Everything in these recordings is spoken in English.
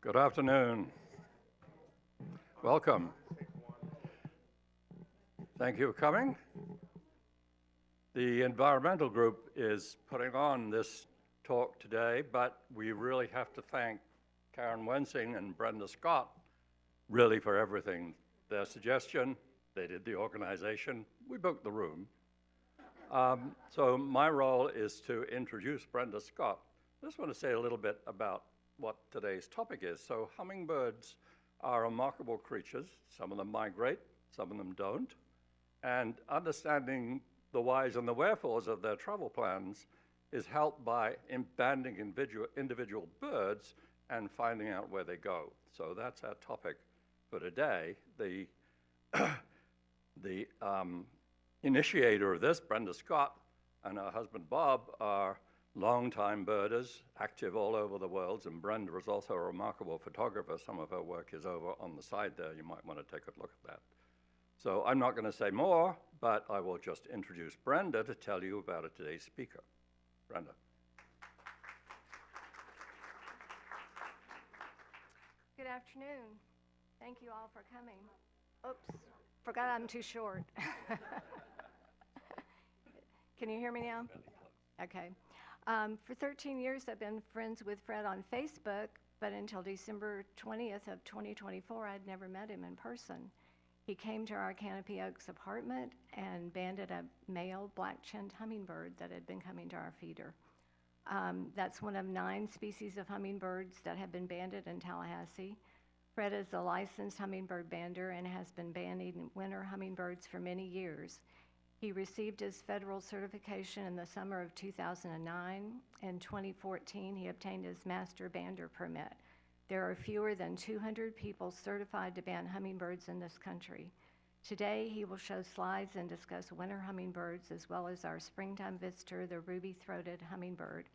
Good afternoon. Welcome. Thank you for coming. The environmental group is putting on this talk today, but we really have to thank Karen Wensing and Brenda Scott really for everything. Their suggestion, they did the organization, we booked the room. So my role is to introduce Brenda Scott. I just want to say a little bit about what today's topic is. So hummingbirds are remarkable creatures. Some of them migrate, some of them don't. And understanding the whys and the wherefores of their travel plans is helped by banding individual birds and finding out where they go. So that's our topic for today. The initiator of this, Brenda Scott, and her husband Bob are longtime birders, active all over the world, and Brenda is also a remarkable photographer. Some of her work is over on the side there. You might want to take a look at that. So I'm not going to say more, but I will just introduce Brenda to tell you about today's speaker. Brenda. Good afternoon. Thank you all for coming. Oops, forgot I'm too short. Can you hear me now? Okay. For 13 years, I've been friends with Fred on Facebook, but until December 20th of 2024, I'd never met him in person. He came to our Canopy Oaks apartment and banded a male black-chinned hummingbird that had been coming to our feeder. That's one of 9 species of hummingbirds that have been banded in Tallahassee. Fred is a licensed hummingbird bander and has been banding winter hummingbirds for many years. He received his federal certification in the summer of 2009. In 2014, he obtained his master bander permit. There are fewer than 200 people certified to band hummingbirds in this country. Today, he will show slides and discuss winter hummingbirds as well as our springtime visitor, the ruby-throated hummingbird.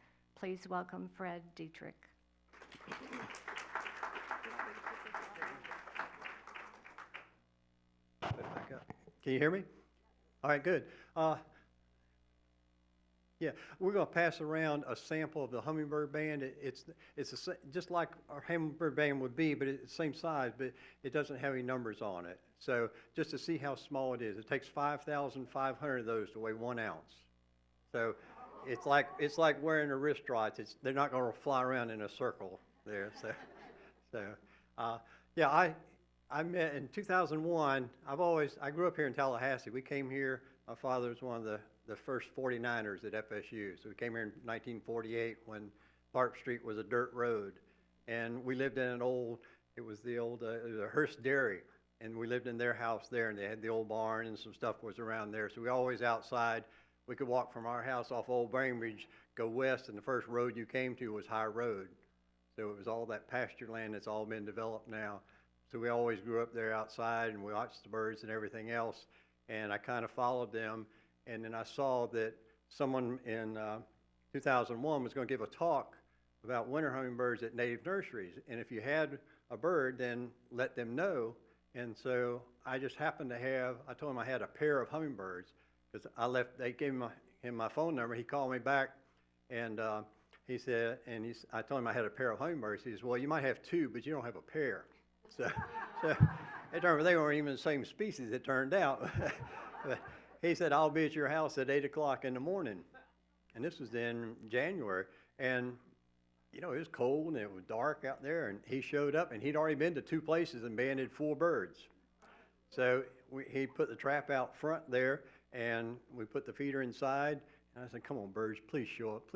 Please welcome Fred Dietrich. Can you hear me? All right, good. Yeah, we're going to pass around a sample of the hummingbird band. It's just like our hummingbird band would be, but it's the same size, but it doesn't have any numbers on it. So just to see how small it is, it takes 5,500 of those to weigh 1 ounce. So it's like wearing a wristwatch. They're not going to fly around in a circle there. Yeah, I met in 2001. I grew up here in Tallahassee. We came here. My father was one of the first 49ers at FSU. So we came here in 1948 when Park Street was a dirt road. And we lived in it was a Hearst Dairy. And we lived in their house there, and they had the old barn and some stuff was around there. So we always outside. We could walk from our house off Old Bainbridge, go west, and the first road you came to was High Road. So it was all that pasture land that's all been developed now. So we always grew up there outside, and we watched the birds and everything else. And I kind of followed them. And then I saw that someone in 2001 was going to give a talk about winter hummingbirds at native nurseries. And if you had a bird, then let them know. And so I just happened to I told him I had a pair of hummingbirds because they gave him my phone number. He called me back, and he said, I told him I had a pair of hummingbirds. He says, well, you might have 2, but you don't have a pair. So it turned out they weren't even the same species, it turned out. But he said, I'll be at your house at 8 o'clock in the morning. And this was in January. And, it was cold and it was dark out there. And he showed up, and he'd already been to 2 places and banded 4 birds. So he put the trap out front there, and we put the feeder inside. And I said, come on, birds, please show up.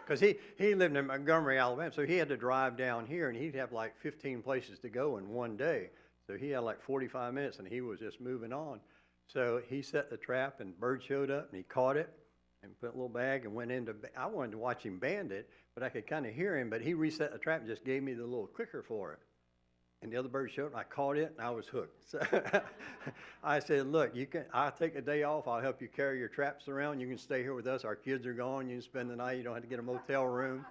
Because he lived in Montgomery, Alabama, so he had to drive down here, and he'd have like 15 places to go in one day. So he had like 45 minutes, and he was just moving on. So he set the trap, and bird showed up, and he caught it and put a little bag and went into. I wanted to watch him band it, but I could kind of hear him. But he reset the trap and just gave me the little clicker for it. And the other bird showed up, and I caught it, and I was hooked. So I said, look, I'll take a day off. I'll help you carry your traps around. You can stay here with us. Our kids are gone. You can spend the night. You don't have to get a motel room.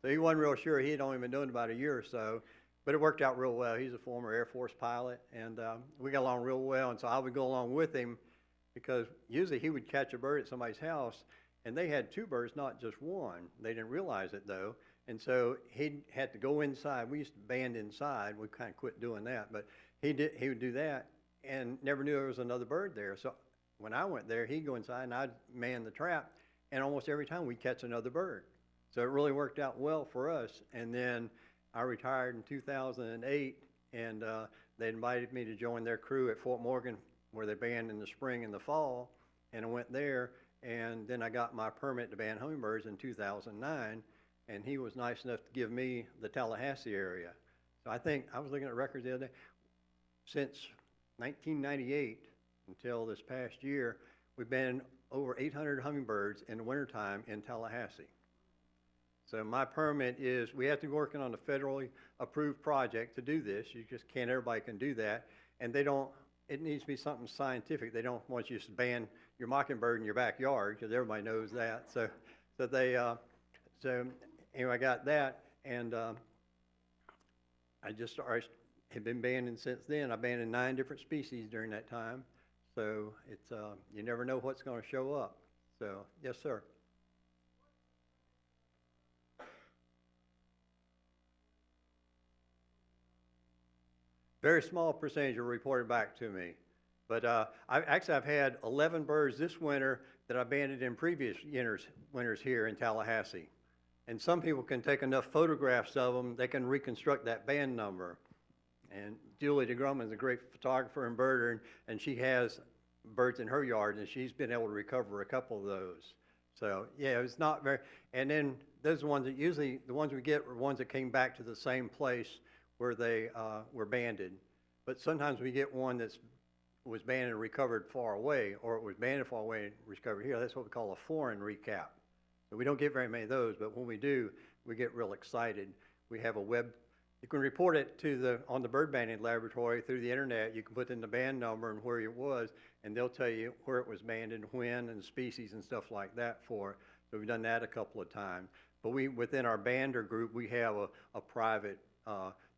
So he wasn't real sure. He had only been doing it about a year or so. But it worked out real well. He's a former Air Force pilot, and we got along real well. And so I would go along with him because usually he would catch a bird at somebody's house, and they had 2 birds, not just one. They didn't realize it, though. And so he had to go inside. We used to band inside. We kind of quit doing that, but he would do that and never knew there was another bird there. So when I went there, he'd go inside and I'd man the trap, and almost every time we'd catch another bird. So it really worked out well for us. And then I retired in 2008, and they invited me to join their crew at Fort Morgan, where they band in the spring and the fall, and I went there, and then I got my permit to band hummingbirds in 2009, and he was nice enough to give me the Tallahassee area. So I think, I was looking at records the other day, since 1998 until this past year, we've been over 800 hummingbirds in the wintertime in Tallahassee. So my permit is, we have to be working on a federally approved project to do this. You just can't, everybody can do that. And they don't, it needs to be something scientific. They don't want you to ban your mockingbird in your backyard, because everybody knows that. So anyway, I got that, and I just started, have been banding since then. I've banded 9 different species during that time. So it's, you never know what's going to show up. So, yes, sir. Very small percentage are reported back to me. But I've had 11 birds this winter that I banded in previous winters here in Tallahassee. And some people can take enough photographs of them, they can reconstruct that band number. And Julie DeGrumman is a great photographer and birder, and she has birds in her yard, and she's been able to recover a couple of those. So, yeah, it's not very, and then those ones that usually, the ones we get are ones that came back to the same place where they were banded. But sometimes we get one that's was banded and recovered far away, or it was banded far away and recovered here. That's what we call a foreign recap. So we don't get very many of those, but when we do, we get real excited. We have a web, you can report it to on the bird banding laboratory through the internet. You can put in the band number and where it was, and they'll tell you where it was banded, when, and species and stuff like that for it. So we've done that a couple of times. But within our bander group, we have a private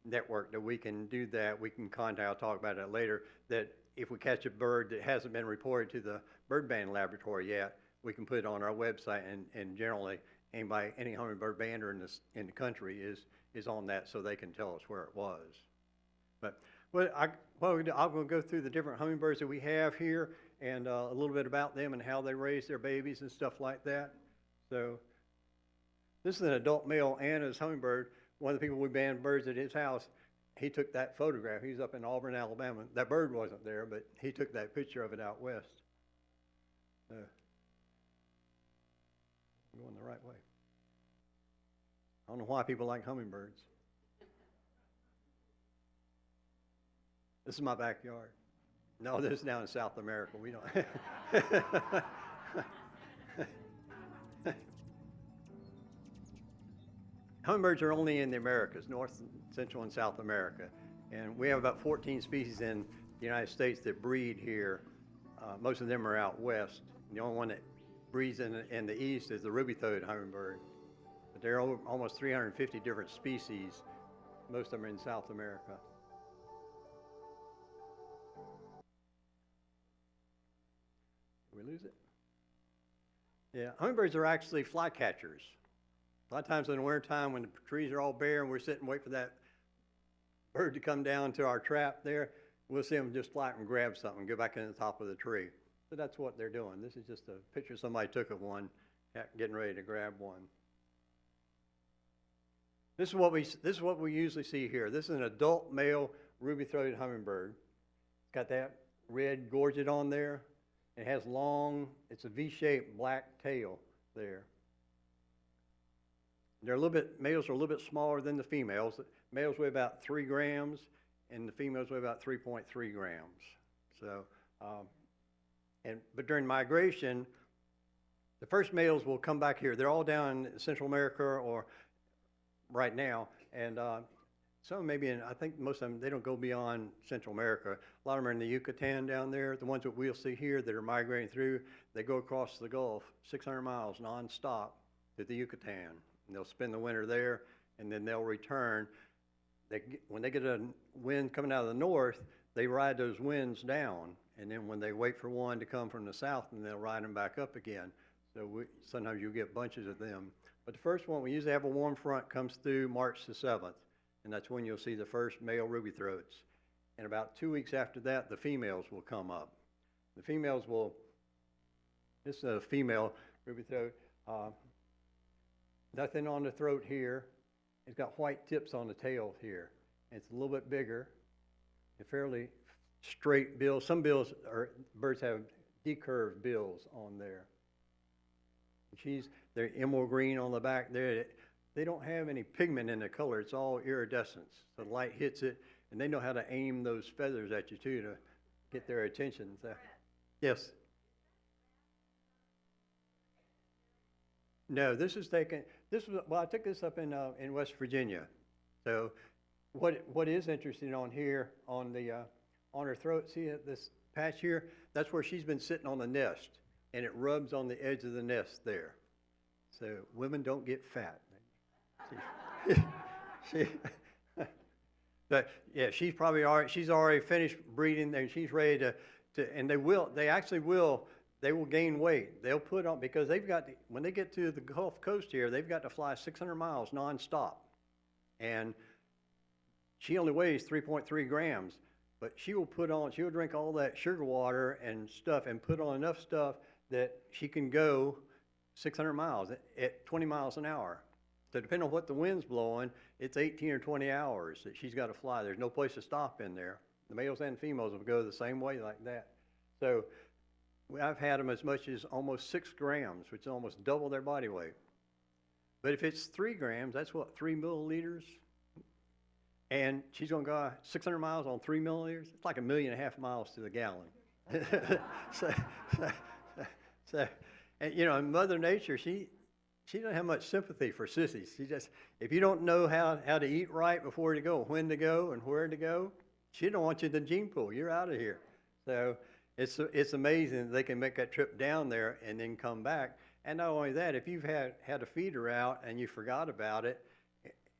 network that we can do that. We can contact, I'll talk about that later, that if we catch a bird that hasn't been reported to the bird banding laboratory yet, we can put it on our website, and generally any hummingbird bander in the country is on that, so they can tell us where it was. But I'm going to go through the different hummingbirds that we have here, and a little bit about them and how they raise their babies and stuff like that. So this is an adult male Anna's hummingbird. One of the people we banned birds at his house, he took that photograph. He's up in Auburn, Alabama. That bird wasn't there, but he took that picture of it out west. I'm going the right way. I don't know why people like hummingbirds. This is my backyard. No, this is down in South America. We don't. Hummingbirds are only in the Americas, North, Central, and South America. And we have about 14 species in the United States that breed here. Most of them are out west. The only one that breeds in the east is the ruby-throated hummingbird. But there are almost 350 different species. Most of them are in South America. Did we lose it? Yeah, hummingbirds are actually flycatchers. A lot of times in the wintertime when the trees are all bare and we're sitting waiting for that bird to come down to our trap there, we'll see them just fly up and grab something and go back in the top of the tree. So that's what they're doing. This is just a picture somebody took of one getting ready to grab one. This is what we usually see here. This is an adult male ruby-throated hummingbird. It's got that red gorget on there. It has long, it's a V-shaped black tail there. Males are a little bit smaller than the females. Males weigh about 3 grams, and the females weigh about 3.3 grams. So, but during migration, the first males will come back here. They're all down in Central America or right now, and some maybe I think most of them, they don't go beyond Central America. A lot of them are in the Yucatan down there. The ones that we'll see here that are migrating through, they go across the Gulf, 600 miles nonstop to the Yucatan. And they'll spend the winter there, and then they'll return. When they get a wind coming out of the north, they ride those winds down, and then when they wait for one to come from the south, then they'll ride them back up again. So sometimes you'll get bunches of them. But the first one, we usually have a warm front, comes through March the 7th, and that's when you'll see the first male ruby throats. And about 2 weeks after that, the females will come up. The females will, this is a female ruby throat, nothing on the throat here. It's got white tips on the tail here. It's a little bit bigger, a fairly straight bill. Some birds have decurved bills on there. They're emerald green on the back there. They don't have any pigment in the color. It's all iridescence. So the light hits it, and they know how to aim those feathers at you too to get their attention. So, yes. No, this was well, I took this up in West Virginia. So what is interesting on here on her throat, see this patch here? That's where she's been sitting on the nest, and it rubs on the edge of the nest there. So women don't get fat. But yeah, she's already finished breeding, and she's ready to and they will gain weight. They'll put on, because when they get to the Gulf Coast here, they've got to fly 600 miles nonstop. And she only weighs 3.3 grams, but she'll drink all that sugar water and stuff and put on enough stuff that she can go 600 miles at 20 miles an hour. So depending on what the wind's blowing, it's 18 or 20 hours that she's got to fly. There's no place to stop in there. The males and females will go the same way like that. So I've had them as much as almost 6 grams, which is almost double their body weight. But if it's 3 grams, that's what, 3 milliliters? And she's going to go 600 miles on 3 milliliters? It's like 1.5 million miles to the gallon. So, and you know, Mother Nature, she doesn't have much sympathy for sissies. If you don't know how to eat right before to go, when to go, and where to go, she don't want you in the gene pool. You're out of here. So it's amazing that they can make that trip down there and then come back. And not only that, if you've had a feeder out and you forgot about it,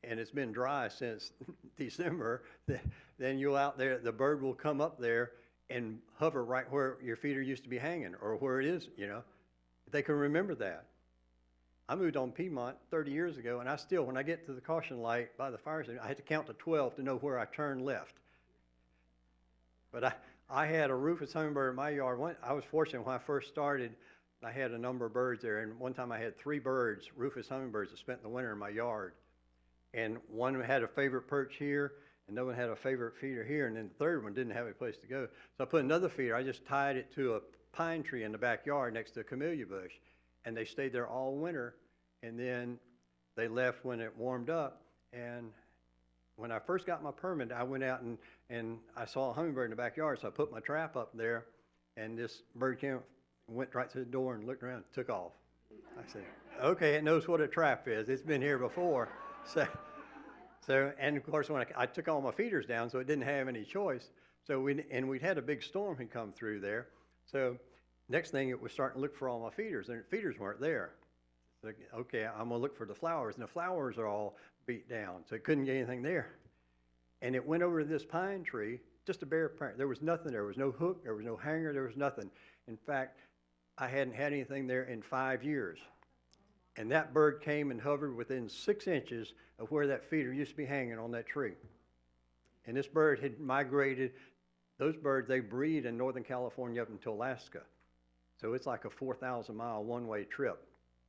and it's been dry since December, then you'll out there, the bird will come up there and hover right where your feeder used to be hanging, or where it is, you know. They can remember that. I moved on Piedmont 30 years ago, and when I get to the caution light by the fire station, I had to count to 12 to know where I turned left. But I had a Rufous hummingbird in my yard. I was fortunate when I first started, I had a number of birds there, and one time I had 3 birds, Rufous hummingbirds, that spent the winter in my yard. And one had a favorite perch here, another one had a favorite feeder here, and then the third one didn't have a place to go. So I put another feeder. I just tied it to a pine tree in the backyard next to a camellia bush, and they stayed there all winter, and then they left when it warmed up. And when I first got my permit, I went out and I saw a hummingbird in the backyard, so I put my trap up there, and this bird went right to the door and looked around and took off. I said, okay, it knows what a trap is. It's been here before. So and of course, when I took all my feeders down, so it didn't have any choice. So we'd had a big storm had come through there. So next thing, it was starting to look for all my feeders, and the feeders weren't there. So, okay, I'm gonna look for the flowers, and the flowers are all beat down, so it couldn't get anything there. And it went over to this pine tree, just a bare pine. There was nothing there. There was no hook, there was no hanger, there was nothing. In fact, I hadn't had anything there in 5 years. And that bird came and hovered within 6 inches of where that feeder used to be hanging on that tree. And this bird had migrated. Those birds, they breed in Northern California up until Alaska. So it's like a 4,000-mile one-way trip.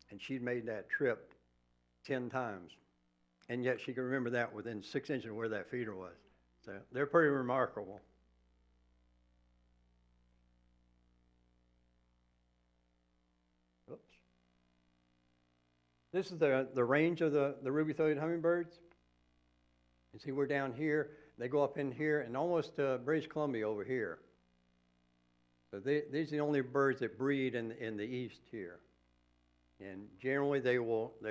And she'd made that trip 10 times. And yet she could remember that within 6 inches of where that feeder was. So they're pretty remarkable. Oops. This is the range of the ruby-throated hummingbirds. You see, we're down here. They go up in here and almost to British Columbia over here. So these are the only birds that breed in the east here. And generally they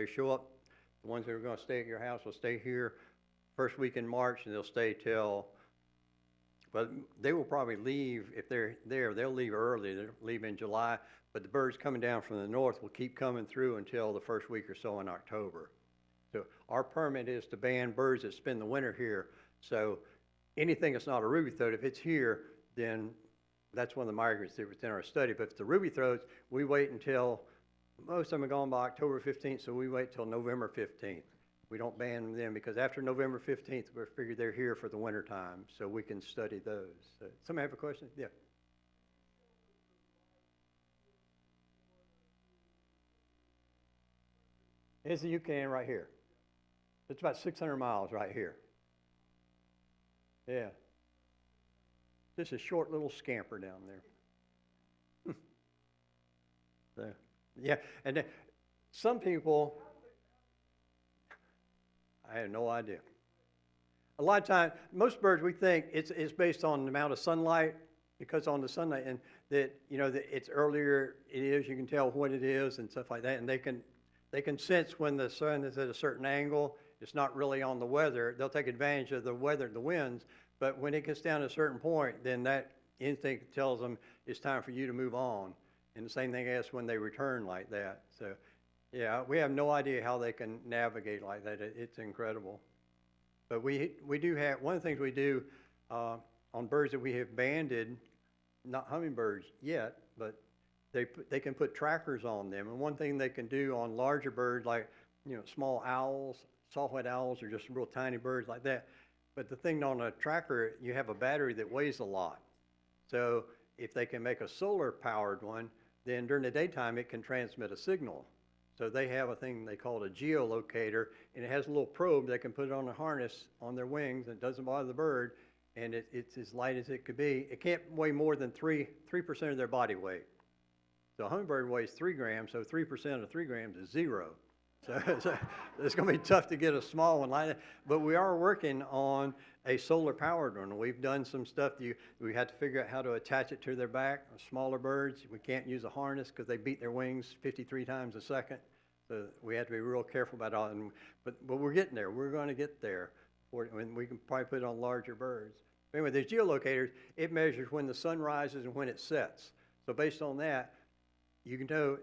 show up, the ones that are going to stay at your house will stay here first week in March, and they'll stay but they will probably leave, if they're there, they'll leave early. They'll leave in July, but the birds coming down from the north will keep coming through until the first week or so in October. So our permit is to ban birds that spend the winter here. So anything that's not a ruby throat, if it's here, then that's one of the migrants that was in our study. But if the ruby throats, we wait until Most of them are gone by October 15th, so we wait till November 15th. We don't ban them then, because after November 15th, we figure they're here for the winter time, so we can study those. Somebody have a question? Yeah. Here's the Yukon right here. It's about 600 miles right here. Yeah. Just a short little scamper down there. So, yeah, and then some people, I have no idea. A lot of times, most birds, we think it's based on the amount of sunlight, because on the sunlight, and that, you know, that it's earlier it is, you can tell what it is and stuff like that, and they can sense when the sun is at a certain angle. It's not really on the weather. They'll take advantage of the weather, the winds, but when it gets down to a certain point, then that instinct tells them it's time for you to move on. And the same thing as when they return like that. So, yeah, we have no idea how they can navigate like that. It's incredible. But we do have, one of the things we do on birds that we have banded, not hummingbirds yet, but they can put trackers on them. And one thing they can do on larger birds, like, you know, small owls, saw-whet owls, or just real tiny birds like that. But the thing on a tracker, you have a battery that weighs a lot. So if they can make a solar-powered one, then during the daytime it can transmit a signal. So they have a thing they call a geolocator, and it has a little probe that can put it on a harness on their wings, and it doesn't bother the bird, and it's as light as it could be. It can't weigh more than 3% of their body weight. So a hummingbird weighs 3 grams, so 3% of 3 grams is 0. So it's going to be tough to get a small one like that. But we are working on a solar-powered one. We've done some stuff. We had to figure out how to attach it to their back. Smaller birds, we can't use a harness because they beat their wings 53 times a second. So we have to be real careful about all. But we're getting there. We're going to get there. And we can probably put it on larger birds. Anyway, these geolocators, it measures when the sun rises and when it sets. So based on that, you can know.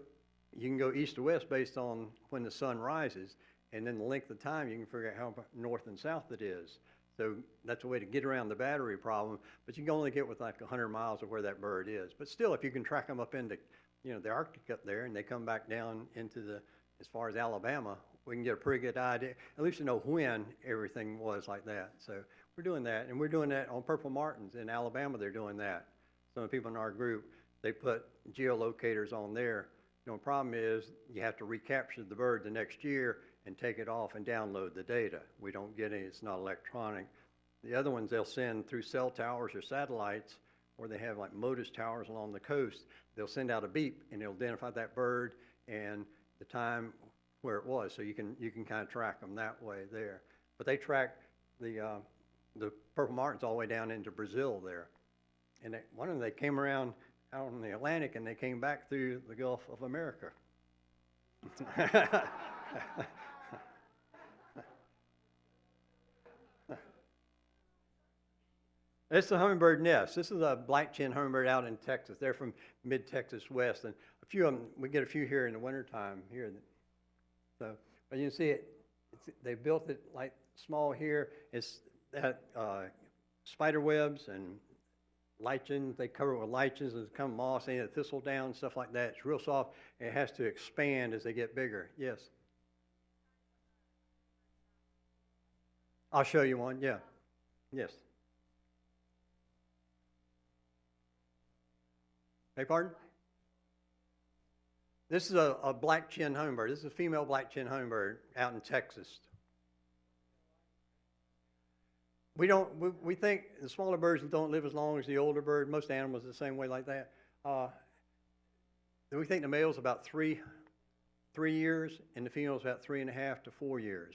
You can go east to west based on when the sun rises, and then the length of time, you can figure out how north and south it is. So that's a way to get around the battery problem, but you can only get with like 100 miles of where that bird is. But still, if you can track them up into, you know, the Arctic up there, and they come back down into as far as Alabama, we can get a pretty good idea, at least to know when everything was like that. So we're doing that, and we're doing that on purple martins. In Alabama, they're doing that. Some of the people in our group, they put geolocators on there. The only problem is you have to recapture the bird the next year and take it off and download the data. We don't get any, it's not electronic. The other ones they'll send through cell towers or satellites, or they have like Motus towers along the coast. They'll send out a beep and it'll identify that bird and the time where it was. So you can kind of track them that way there. But they track the purple martins all the way down into Brazil there. And one of them, they came around out in the Atlantic, and they came back through the Gulf of America. It's the hummingbird nest. This is a black-chin hummingbird out in Texas. They're from mid-Texas west, and a few of them, we get a few here in the wintertime here. So, but you can see it. They built it like small here. It's that spider webs and lichens, they cover it with lichens and come moss and thistle down, stuff like that. It's real soft, and it has to expand as they get bigger. Yes. I'll show you one, yeah. Yes. Beg pardon? This is a black-chin hummingbird. This is a female black-chin hummingbird out in Texas. We think the smaller birds don't live as long as the older bird. Most animals are the same way like that. We think the male's about three years, and the female's about 3.5 to 4 years.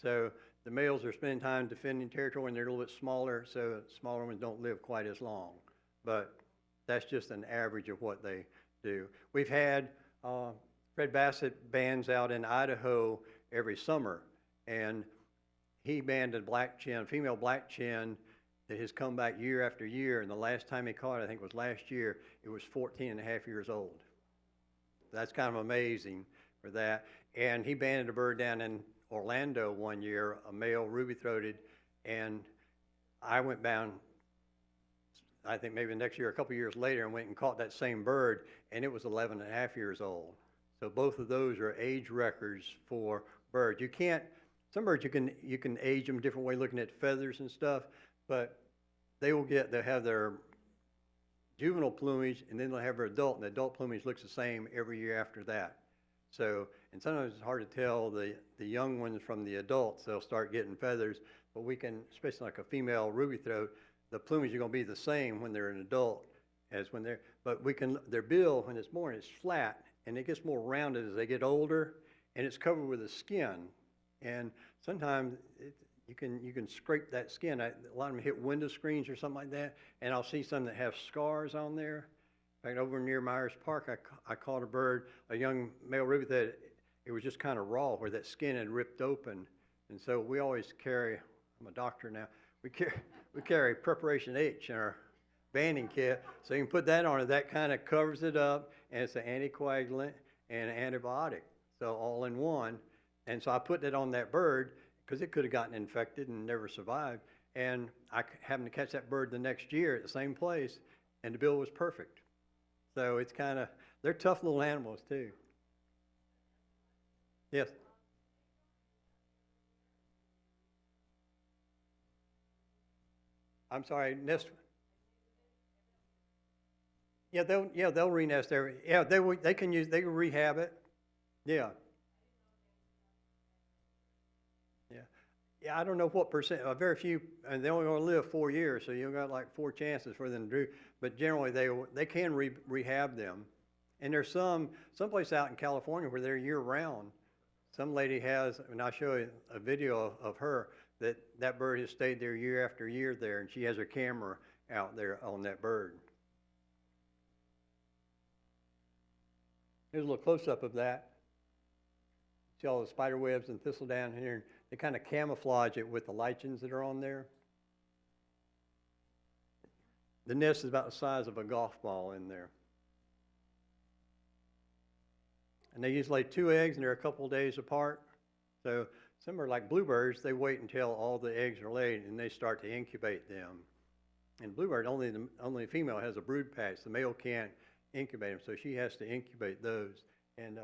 So the males are spending time defending territory, and they're a little bit smaller, so smaller ones don't live quite as long. But that's just an average of what they do. We've had Fred Bassett bands out in Idaho every summer, and he banded female black-chin that has come back year after year, and the last time he caught it, I think it was last year, it was 14.5 years old. That's kind of amazing for that. And he banded a bird down in Orlando one year, a male ruby-throated, and I went down, I think maybe next year, a couple years later, and went and caught that same bird, and it was 11.5 years old. So both of those are age records for birds. You can't, some birds you can age them different way looking at feathers and stuff, but they'll have their juvenile plumage and then they'll have their adult, and the adult plumage looks the same every year after that. So, and sometimes it's hard to tell the young ones from the adults. They'll start getting feathers, but we can, especially like a female ruby throat, the plumage is going to be the same when they're an adult as when they're, but we can, their bill when it's born is flat and it gets more rounded as they get older, and it's covered with a skin. And sometimes you can scrape that skin. A lot of them hit window screens or something like that, and I'll see some that have scars on there. In fact, over near Myers Park, I caught a bird, a young male ruby that it was just kind of raw where that skin had ripped open. And so we always carry, I'm a doctor now, we carry Preparation H in our banding kit, so you can put that on it. That kind of covers it up, and it's an anticoagulant and an antibiotic, so all in one. And so I put that on that bird because it could have gotten infected and never survived. And I happened to catch that bird the next year at the same place, and the bill was perfect. So it's kind of, they're tough little animals too. Yes. I'm sorry, nest. Yeah, they'll re-nest every. Yeah, they can rehab it. Yeah. Yeah. Yeah, I don't know what percent. Very few, and they only going to live 4 years, so you've got like 4 chances for them to do. But generally, they can rehab them. And there's someplace out in California where they're year round. Some lady has, and I'll show you a video of her, that bird has stayed there year after year there, and she has her camera out there on that bird. Here's a little close-up of that. See all the spider webs and thistle down here. They kind of camouflage it with the lichens that are on there. The nest is about the size of a golf ball in there. And they usually lay 2 eggs, and they're a couple of days apart. So some are like bluebirds. They wait until all the eggs are laid, and they start to incubate them. And bluebird, only the female has a brood patch. The male can't incubate them, so she has to incubate those. And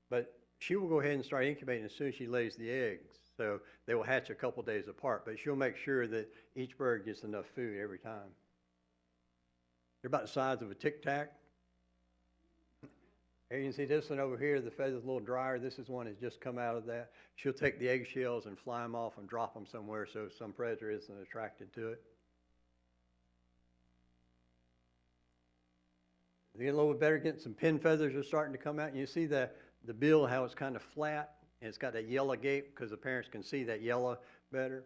but she will go ahead and start incubating as soon as she lays the eggs. So they will hatch a couple days apart, but she'll make sure that each bird gets enough food every time. They're about the size of a Tic Tac. Here you can see this one over here, the feather's a little drier. This is one that's just come out of that. She'll take the eggshells and fly them off and drop them somewhere so some predator isn't attracted to it. They get a little bit better, getting some pin feathers are starting to come out. And you see the bill, how it's kind of flat, and it's got that yellow gape because the parents can see that yellow better.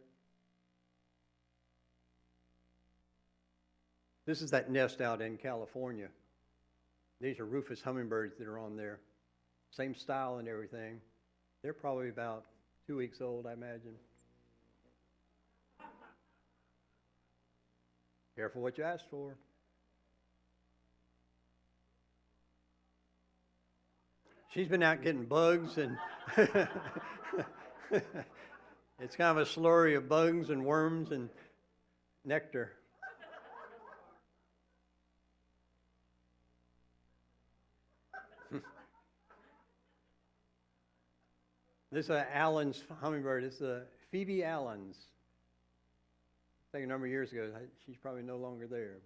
This is that nest out in California. These are Rufous hummingbirds that are on there. Same style and everything. They're probably about 2 weeks old, I imagine. Careful what you ask for. She's been out getting bugs, and it's kind of a slurry of bugs and worms and nectar. This is Allen's hummingbird. It's a Phoebe Allen's. I think a number of years ago. She's probably no longer there.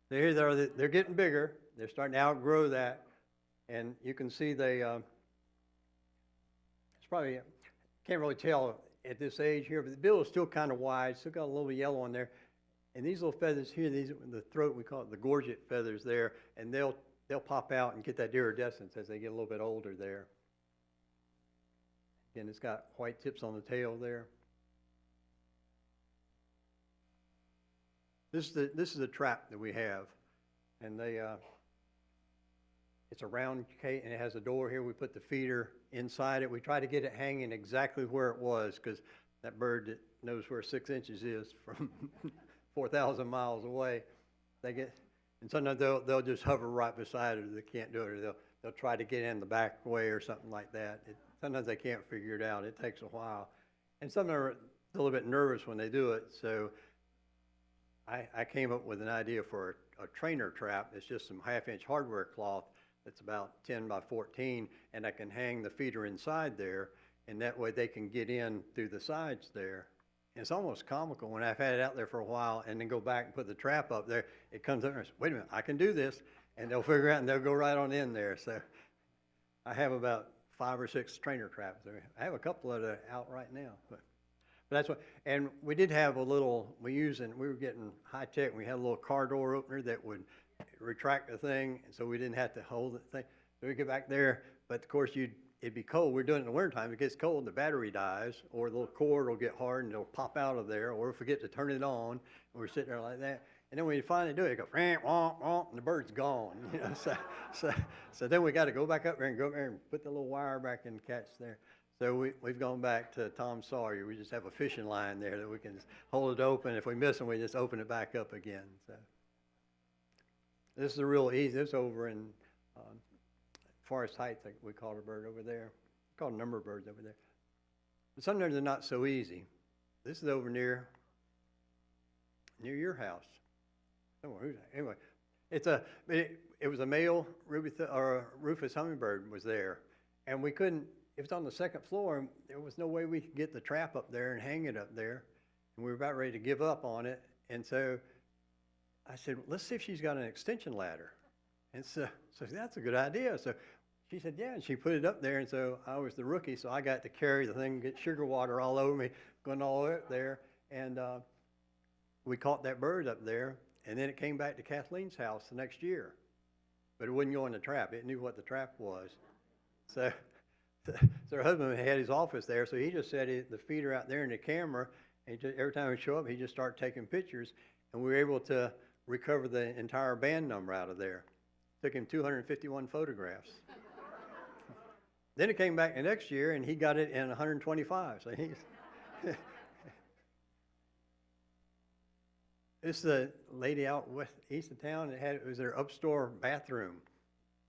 Here they are. They're getting bigger. They're starting to outgrow that, and you can see they. It's probably can't really tell at this age here, but the bill is still kind of wide. Still got a little yellow on there, and these little feathers here, these the throat, we call it the gorget feathers there, and they'll pop out and get that iridescence as they get a little bit older there. Again, it's got white tips on the tail there. This is a trap that we have, and it's a round cage, and it has a door here. We put the feeder inside it. We try to get it hanging exactly where it was, because that bird knows where 6 inches is from 4,000 miles away. And sometimes they'll just hover right beside it. They can't do it, or they'll try to get in the back way or something like that. Sometimes they can't figure it out. It takes a while, and some are a little bit nervous when they do it. So I came up with an idea for a trainer trap. It's just some half-inch hardware cloth that's about 10 by 14, and I can hang the feeder inside there, and that way they can get in through the sides there. And it's almost comical when I've had it out there for a while and then go back and put the trap up there, it comes up and says, wait a minute, I can do this, and they'll figure out and they'll go right on in there. So I have about 5 or 6 trainer traps there. I have a couple of that out right now, but that's what, and we did have a little, we were getting high tech, we had a little car door opener that would retract the thing, so we didn't have to hold the thing. So we get back there, but of course it'd be cold. We're doing it in the wintertime. It gets cold, the battery dies, or the little cord will get hard and it'll pop out of there, or forget to turn it on, and we're sitting there like that. And then when you finally do it, it goes, womp, womp, and the bird's gone. You know, so then we got to go back up there and go up there and put the little wire back in the catch there. So we've gone back to Tom Sawyer. We just have a fishing line there that we can just hold it open. If we miss them, we just open it back up again. So this is a real easy. This is over in Forest Heights, like we call a bird over there. We call a number of birds over there. But sometimes they're not so easy. This is over near your house. Somewhere. Anyway, it was a male Rufous hummingbird was there, and we couldn't. It was on the second floor, and there was no way we could get the trap up there and hang it up there. And we were about ready to give up on it. And so I said, let's see if she's got an extension ladder. And so that's a good idea. So she said, yeah, and she put it up there. And so I was the rookie, so I got to carry the thing, get sugar water all over me, going all the way up there. And we caught that bird up there. And then it came back to Kathleen's house the next year. But it wouldn't go in the trap. It knew what the trap was. So her husband had his office there, so he just set the feeder out there in the camera, and every time he'd show up, he'd just start taking pictures, and we were able to recover the entire band number out of there. Took him 251 photographs. Then it came back the next year, and he got it in 125, so he's... This is a lady out east of town that it was their upstore bathroom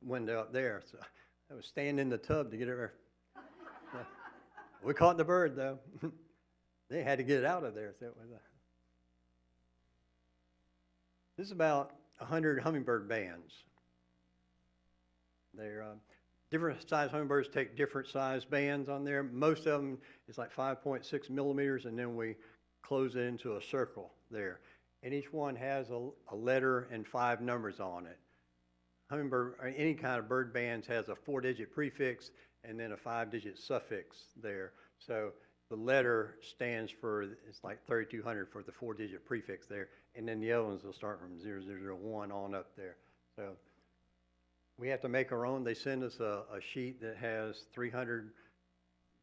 window up there, so I was standing in the tub to get it there. We caught the bird, though. They had to get it out of there. So it was this is about 100 hummingbird bands. They're different size hummingbirds take different size bands on there. Most of them is like 5.6 millimeters, and then we close it into a circle there. And each one has a letter and 5 numbers on it. Hummingbird, or any kind of bird bands, has a 4-digit prefix and then a 5-digit suffix there. So the letter stands for, it's like 3200 for the 4-digit prefix there, and then the other ones will start from 0001 on up there. So we have to make our own. They send us a sheet that has 300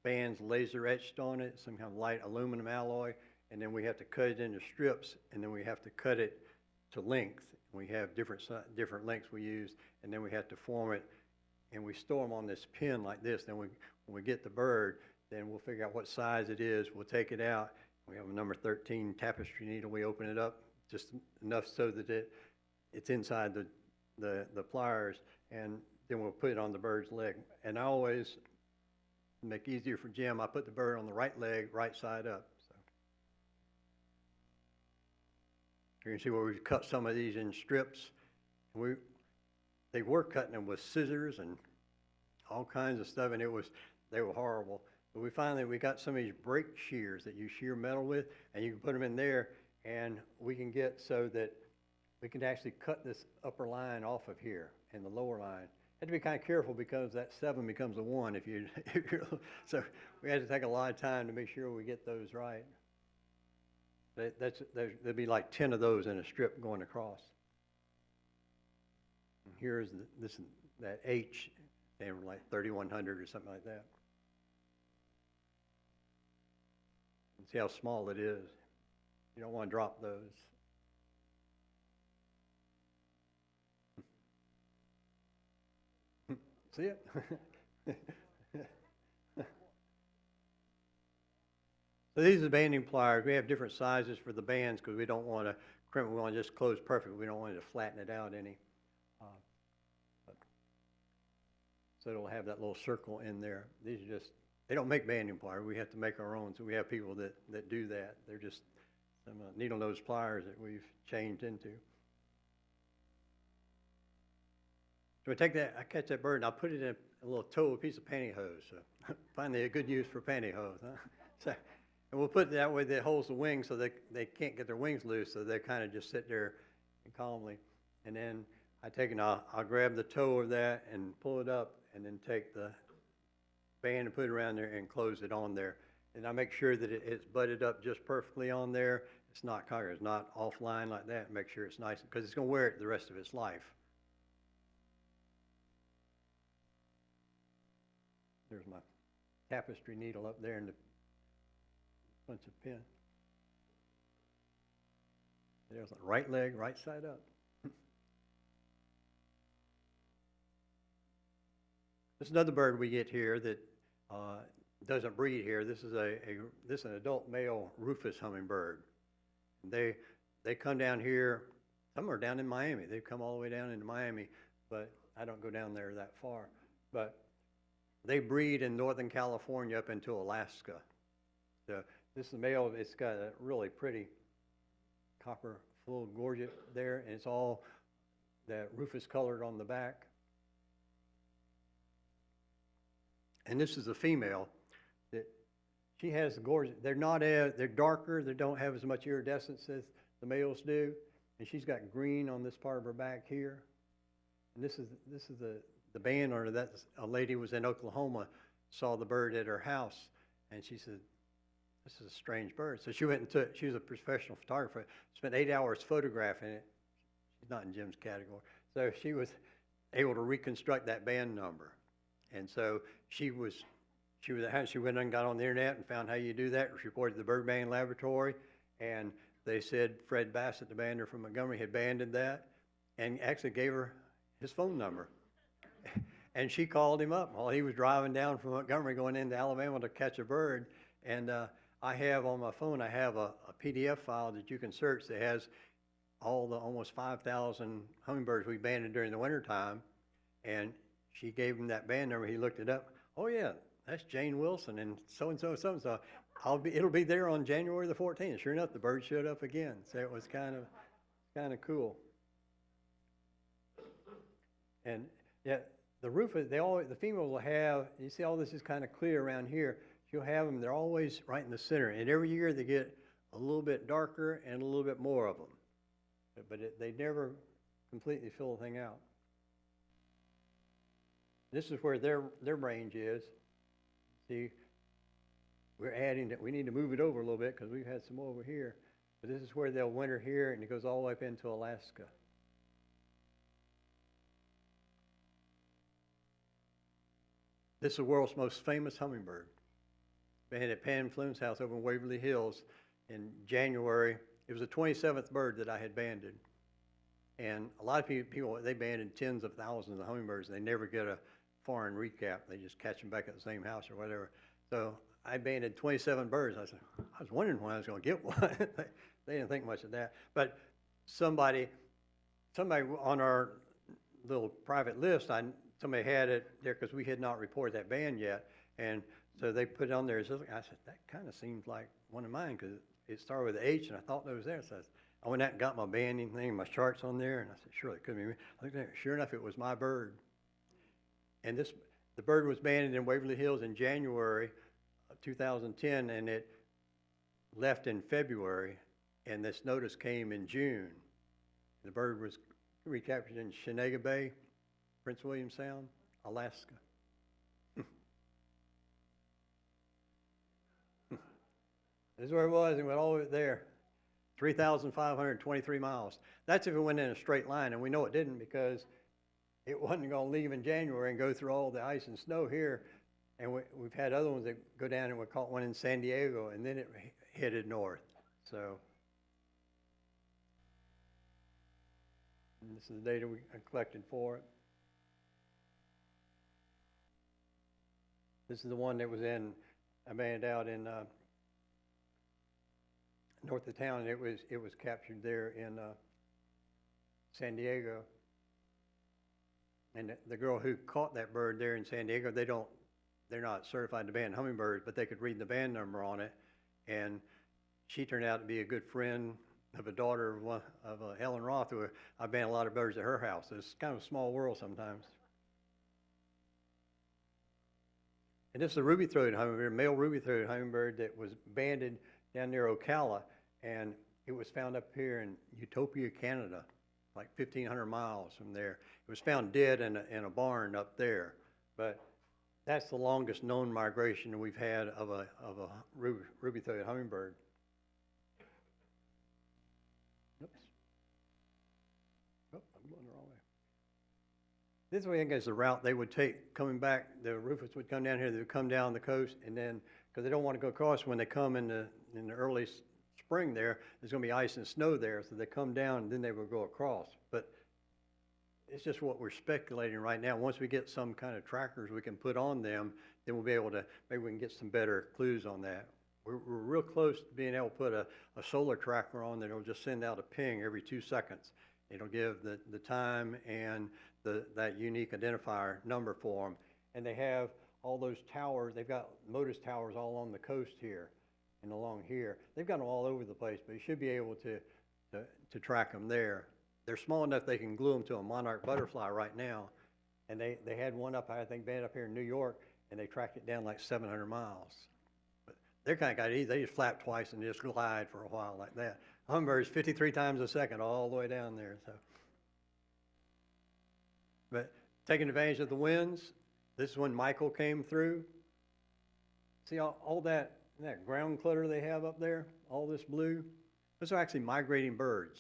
bands laser etched on it, some kind of light aluminum alloy, and then we have to cut it into strips, and then we have to cut it to length. We have different lengths we use, and then we have to form it, and we store them on this pin like this. Then when we get the bird, then we'll figure out what size it is. We'll take it out. We have a number 13 tapestry needle. We open it up just enough so that it's inside the pliers, and then we'll put it on the bird's leg. And I always make it easier for Jim. I put the bird on the right leg, right side up. You can see where we've cut some of these in strips. They were cutting them with scissors and all kinds of stuff, and they were horrible. But we got some of these brake shears that you shear metal with, and you can put them in there, and we can get so that we can actually cut this upper line off of here and the lower line. Have to be kind of careful because that 7 becomes a 1 if you're so we had to take a lot of time to make sure we get those right. There'd be like 10 of those in a strip going across. And here's that H, they were like 3100 or something like that. And see how small it is. You don't want to drop those. See it? So these are the banding pliers. We have different sizes for the bands because we don't want to crimp. We want to just close perfect. We don't want to flatten it out any. So it'll have that little circle in there. These are just, they don't make banding pliers. We have to make our own. So we have people that do that. They're just some needle nose pliers that we've changed into. So I catch that bird, and I put it in a little tow, piece of pantyhose. So finally, a good use for pantyhose, huh? So, and we'll put it that way that it holds the wings so they can't get their wings loose, so they kind of just sit there and calmly. And then I take and I'll grab the toe of that and pull it up, and then take the band and put it around there and close it on there. And I make sure that it's butted up just perfectly on there. It's not cocked, it's not offline like that. Make sure it's nice, because it's going to wear it the rest of its life. There's my tapestry needle up there and the bunch of pin. There's the right leg, right side up. This is another bird we get here that doesn't breed here. This is an adult male rufous hummingbird. They come down here. Some are down in Miami. They've come all the way down into Miami, but I don't go down there that far. But they breed in Northern California up into Alaska. So this is the male. It's got a really pretty copper full gorget there, and it's all that rufous colored on the back. And this is a female that she has the gorget. They're darker. They don't have as much iridescence as the males do. And she's got green on this part of her back here. And this is the band on her. That's a lady was in Oklahoma, saw the bird at her house, and she said, "This is a strange bird." So she went and she was a professional photographer, spent 8 hours photographing it. She's not in Jim's category. So she was able to reconstruct that band number. And so she went and got on the internet and found how you do that. She reported to the Bird Banding Laboratory, and they said Fred Bassett, the bander from Montgomery, had banded that, and actually gave her his phone number. And she called him up while he was driving down from Montgomery going into Alabama to catch a bird. And I have on my phone, I have a PDF file that you can search that has all the almost 5,000 hummingbirds we banded during the wintertime. And she gave him that band number. He looked it up. "Oh yeah, that's Jane Wilson and so and so. It'll be there on January the 14th." And sure enough, the bird showed up again. So it was kind of cool. And yeah, the rufous, the female will have. You see, all this is kind of clear around here. She'll have them. They're always right in the center. And every year they get a little bit darker and a little bit more of them. But they never completely fill the thing out. This is where their range is. See, we're adding that. We need to move it over a little bit because we've had some over here. But this is where they'll winter here, and it goes all the way up into Alaska. This is the world's most famous hummingbird. Been at Pan Flume's house over in Waverly Hills in January. It was the 27th bird that I had banded. And a lot of people, they banded tens of thousands of hummingbirds, and they never get a foreign recap. They just catch them back at the same house or whatever. So I banded 27 birds. I was wondering when I was going to get one. They didn't think much of that. But somebody on our little private list, somebody had it there because we had not reported that band yet. And so they put it on there. I said, that kind of seems like one of mine because it started with an H, and I thought that was there. So I went out and got my banding thing, my charts on there, and I said, surely it couldn't be me. I looked at it. Sure enough, it was my bird. And the bird was banded in Waverly Hills in January of 2010, and it left in February, and this notice came in June. The bird was recaptured in Shenango Bay, Prince William Sound, Alaska. This is where it was, and went all the way there. 3,523 miles. That's if it went in a straight line, and we know it didn't because it wasn't going to leave in January and go through all the ice and snow here. And we've had other ones that go down, and we caught one in San Diego, and then it headed north. So this is the data we collected for it. This is the one that was I banded out in north of town, and it was captured there in San Diego. And the girl who caught that bird there in San Diego, they're not certified to band hummingbirds, but they could read the band number on it. And she turned out to be a good friend of a daughter of Helen Roth, who I banned a lot of birds at her house. It's kind of a small world sometimes. And this is a ruby-throated hummingbird, male ruby-throated hummingbird that was banded down near Ocala, and it was found up here in Utopia, Canada, like 1,500 miles from there. It was found dead in a barn up there, but that's the longest known migration we've had of a ruby-throated hummingbird. Oops. Oh, I'm going the wrong way. This way, I guess, the route they would take coming back. The rufous would come down here. They would come down the coast, and then because they don't want to go across when they come in the early spring, there's going to be ice and snow there, so they come down and then they will go across. But it's just what we're speculating right now. Once we get some kind of trackers we can put on them, then we'll be able to, maybe we can get some better clues on that. We're real close to being able to put a solar tracker on that will just send out a ping every 2 seconds. It'll give the time and that unique identifier number for them. And they have all those towers. They've got Motus towers all on the coast here and along here. They've got them all over the place, but you should be able to track them there. They're small enough they can glue them to a monarch butterfly right now. And they had one up, I think, band up here in New York, and they tracked it down like 700 miles. But they're kind of got easy. They just flap twice and just glide for a while like that. Hummingbirds 53 times a second all the way down there. So, but taking advantage of the winds, this is when Michael came through. See all that ground clutter they have up there, all this blue? Those are actually migrating birds.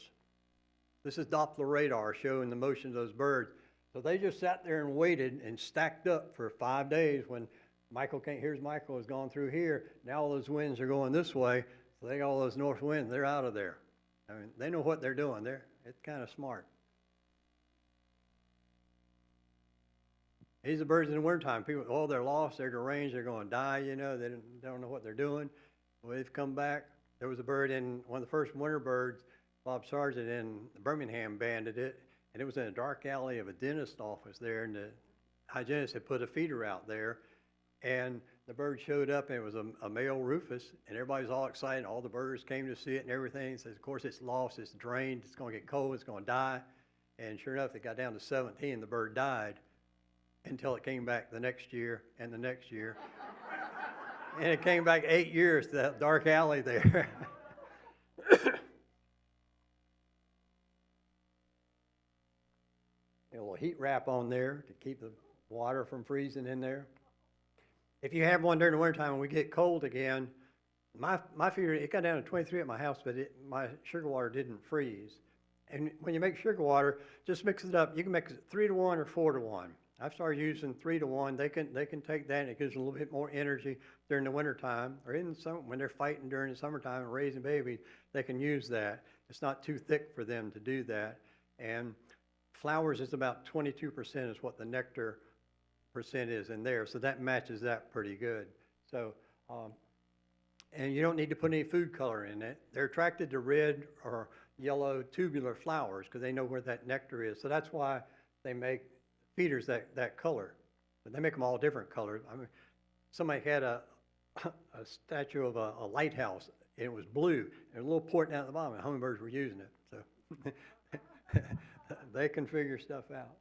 This is Doppler radar showing the motion of those birds. So they just sat there and waited and stacked up for 5 days when Michael came. Here's Michael has gone through here. Now all those winds are going this way. So they got all those north winds. They're out of there. I mean, they know what they're doing. It's kind of smart. These are birds in the wintertime. People, oh, they're lost. They're deranged. They're going to die. You know, they don't know what they're doing. Well, they've come back. There was a bird in one of the first winter birds. Bob Sargent in Birmingham banded it, and it was in a dark alley of a dentist office there, and the hygienist had put a feeder out there, and the bird showed up, and it was a male rufous, and everybody's all excited. All the birds came to see it and everything. Says, of course, it's lost, it's drained, it's going to get cold, it's going to die. And sure enough, it got down to 17, the bird died until it came back the next year and the next year. And it came back 8 years to that dark alley there. A little heat wrap on there to keep the water from freezing in there. If you have one during the wintertime when we get cold again, my feeder, it got down to 23 at my house, but my sugar water didn't freeze. And when you make sugar water, just mix it up. You can mix it 3 to 1 or 4 to 1. I've started using 3 to 1. They can take that, and it gives them a little bit more energy during the wintertime, or when they're fighting during the summertime and raising babies, they can use that. It's not too thick for them to do that. And flowers is about 22% is what the nectar percent is in there, so that matches that pretty good. So, and you don't need to put any food color in it. They're attracted to red or yellow tubular flowers because they know where that nectar is. So that's why they make feeders that color. But they make them all different colors. I mean, somebody had a statue of a lighthouse, and it was blue, and a little port down at the bottom, and hummingbirds were using it. So they can figure stuff out.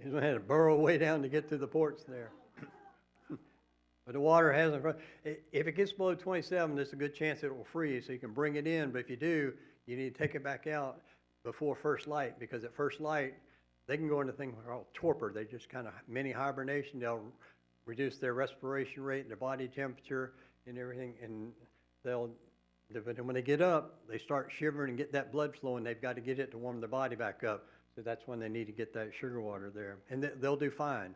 He's had to burrow way down to get to the ports there. But the water hasn't, if it gets below 27, there's a good chance it will freeze, so you can bring it in, but if you do, you need to take it back out before first light, because at first light, they can go into things called torpor. They just kind of mini hibernation. They'll reduce their respiration rate and their body temperature and everything, and but when they get up, they start shivering and get that blood flowing. They've got to get it to warm their body back up. So that's when they need to get that sugar water there. And they'll do fine.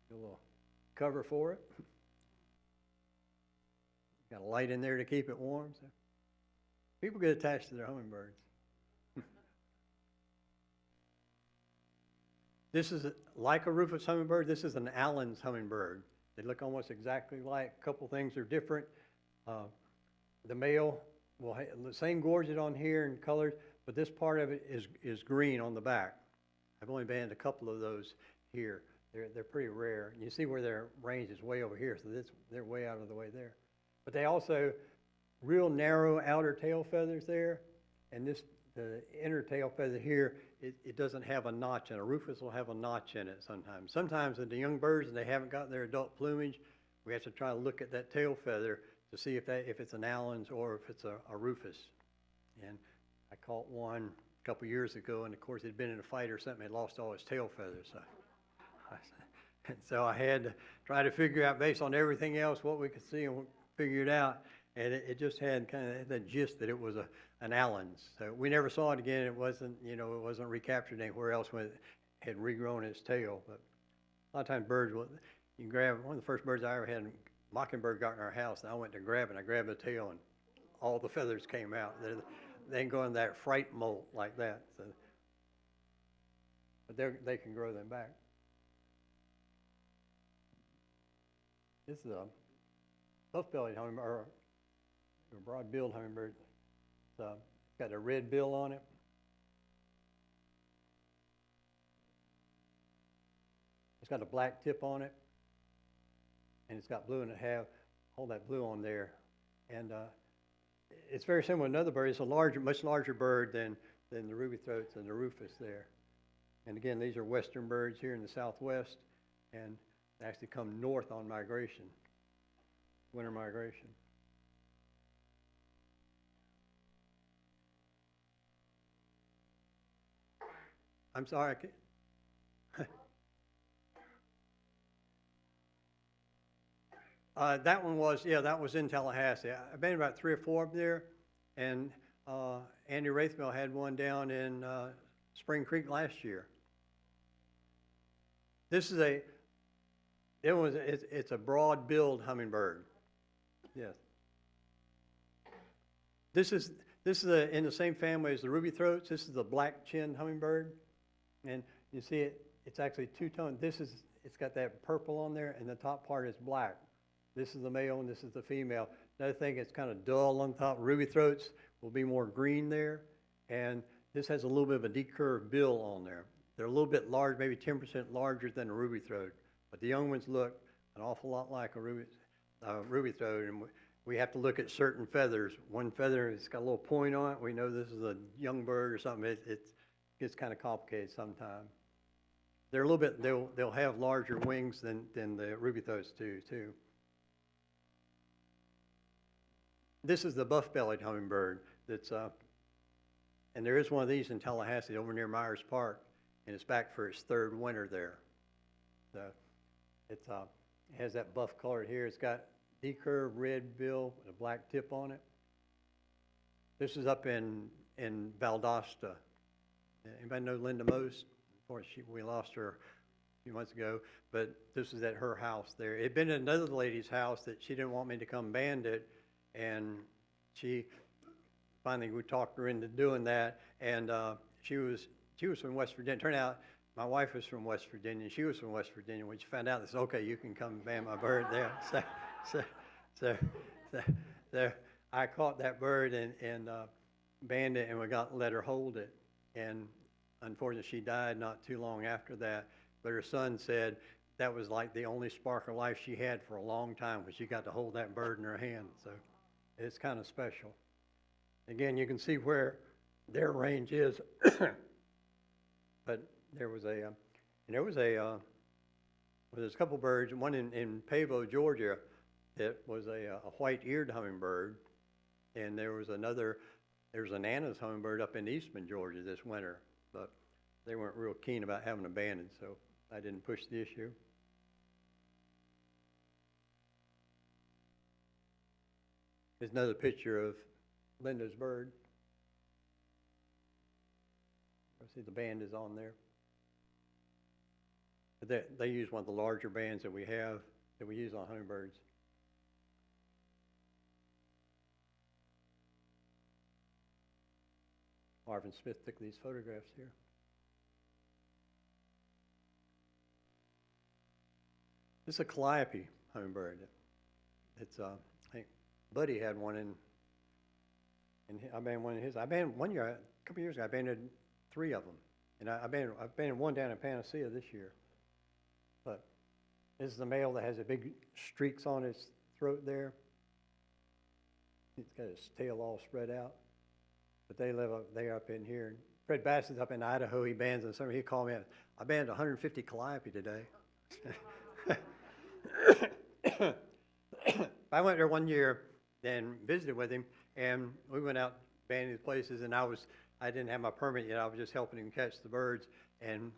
A little cover for it. Got a light in there to keep it warm. So people get attached to their hummingbirds. This is like a rufous hummingbird. This is an Allen's hummingbird. They look almost exactly like. A couple things are different. The male will have the same gorget on here in colors, but this part of it is green on the back. I've only banded a couple of those here. They're pretty rare. You see where their range is way over here, so they're way out of the way there. But they also, real narrow outer tail feathers there, and the inner tail feather here, it doesn't have a notch in it. A rufous will have a notch in it sometimes. Sometimes in the young birds, and they haven't got their adult plumage, we have to try to look at that tail feather to see if it's an Allen's or if it's a rufous. And I caught one a couple years ago, and of course it'd been in a fight or something, it lost all its tail feathers. And so I had to try to figure out, based on everything else, what we could see and figure it out. And it just had kind of the gist that it was an Allen's. So we never saw it again. It wasn't, it wasn't recaptured anywhere else when it had regrown its tail. But a lot of times birds, you can grab, one of the first birds I ever had, mockingbird got in our house, and I went to grab it, and I grabbed the tail, and all the feathers came out. They ain't going that fright molt like that. So, but they can grow them back. This is a buff-bellied hummingbird, or a broad-billed hummingbird. It's got a red bill on it. It's got a black tip on it, and it's got blue, and it have all that blue on there. And it's very similar to another bird. It's a much larger bird than the ruby throats and the rufous there. And again, these are western birds here in the southwest, and they actually come north on migration, winter migration. I'm sorry. That one was, that was in Tallahassee. I've been about 3 or 4 up there, and Andy Wraithmill had one down in Spring Creek last year. This is it's a broad-billed hummingbird. Yes. This is in the same family as the ruby throats. This is the black-chinned hummingbird, and you see it's actually two-toned. It's got that purple on there, and the top part is black. This is the male, and this is the female. Another thing, it's kind of dull on top. Ruby throats will be more green there, and this has a little bit of a decurved bill on there. They're a little bit large, maybe 10% larger than a ruby throat, but the young ones look an awful lot like a ruby throat, and we have to look at certain feathers. One feather, it's got a little point on it. We know this is a young bird or something. It gets kind of complicated sometimes. They're a little bit, they'll have larger wings than the ruby throats do, too. This is the buff-bellied hummingbird that's and there is one of these in Tallahassee over near Myers Park, and it's back for its 3rd winter there. So it has that buff color here. It's got decurved red bill with a black tip on it. This is up in Valdosta. Anybody know Linda Most? Of course, we lost her a few months ago, but this is at her house there. It had been at another lady's house that she didn't want me to come band it, and she finally, we talked her into doing that, and she was from West Virginia. Turned out my wife was from West Virginia, and she was from West Virginia. When she found out, they said, okay, you can come band my bird there. So I caught that bird and banded it, and let her hold it. And unfortunately, she died not too long after that. But her son said that was like the only spark of life she had for a long time, when she got to hold that bird in her hand. So it's kind of special. Again, you can see where their range is. But there's a couple birds, one in Pavo, Georgia, that was a white-eared hummingbird, and there's an Anna's hummingbird up in Eastman, Georgia this winter, but they weren't real keen about having them banded, so I didn't push the issue. There's another picture of Linda's bird. I see the band is on there. But they use one of the larger bands that we use on hummingbirds. Marvin Smith took these photographs here. This is a calliope hummingbird. It's I think Buddy had one and I banded one of his. I banded one year, a couple years ago. I banded 3 of them, and I banded one down in Panacea this year. But this is the male that has a big streaks on his throat there. He's got his tail all spread out. But they're up in here. Fred Bassett's up in Idaho. He bands in summer. He called me. I banded 150 calliope today. I went there one year and visited with him, and we went out banding places, and I didn't have my permit yet. I was just helping him catch the birds. And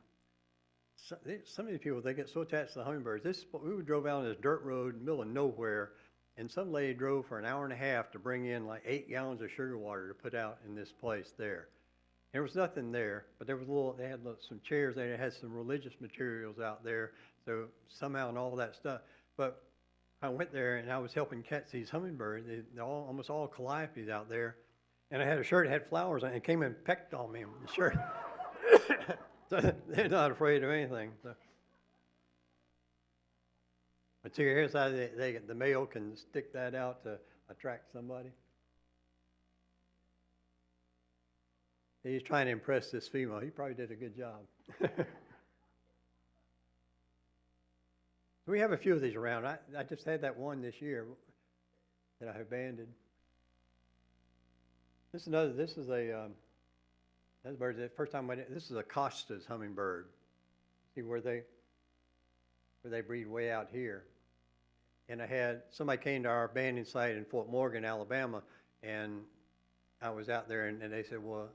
some of these people, they get so attached to the hummingbirds. We drove out on this dirt road in the middle of nowhere, and some lady drove for an hour and a half to bring in like 8 gallons of sugar water to put out in this place there. There was nothing there, but they had some chairs there. They had some religious materials out there, so somehow and all that stuff. But I went there and I was helping catch these hummingbirds. Almost all calliopes out there, and I had a shirt that had flowers on it. And came and pecked on me, the shirt. So they're not afraid of anything. So. But see, here's how the male can stick that out to attract somebody. He's trying to impress this female. He probably did a good job. We have a few of these around. I just had that one this year that I have banded. This is a bird. The first time this is a Costa's hummingbird. See where they breed way out here. And I had somebody came to our banding site in Fort Morgan, Alabama, and I was out there, and they said, well,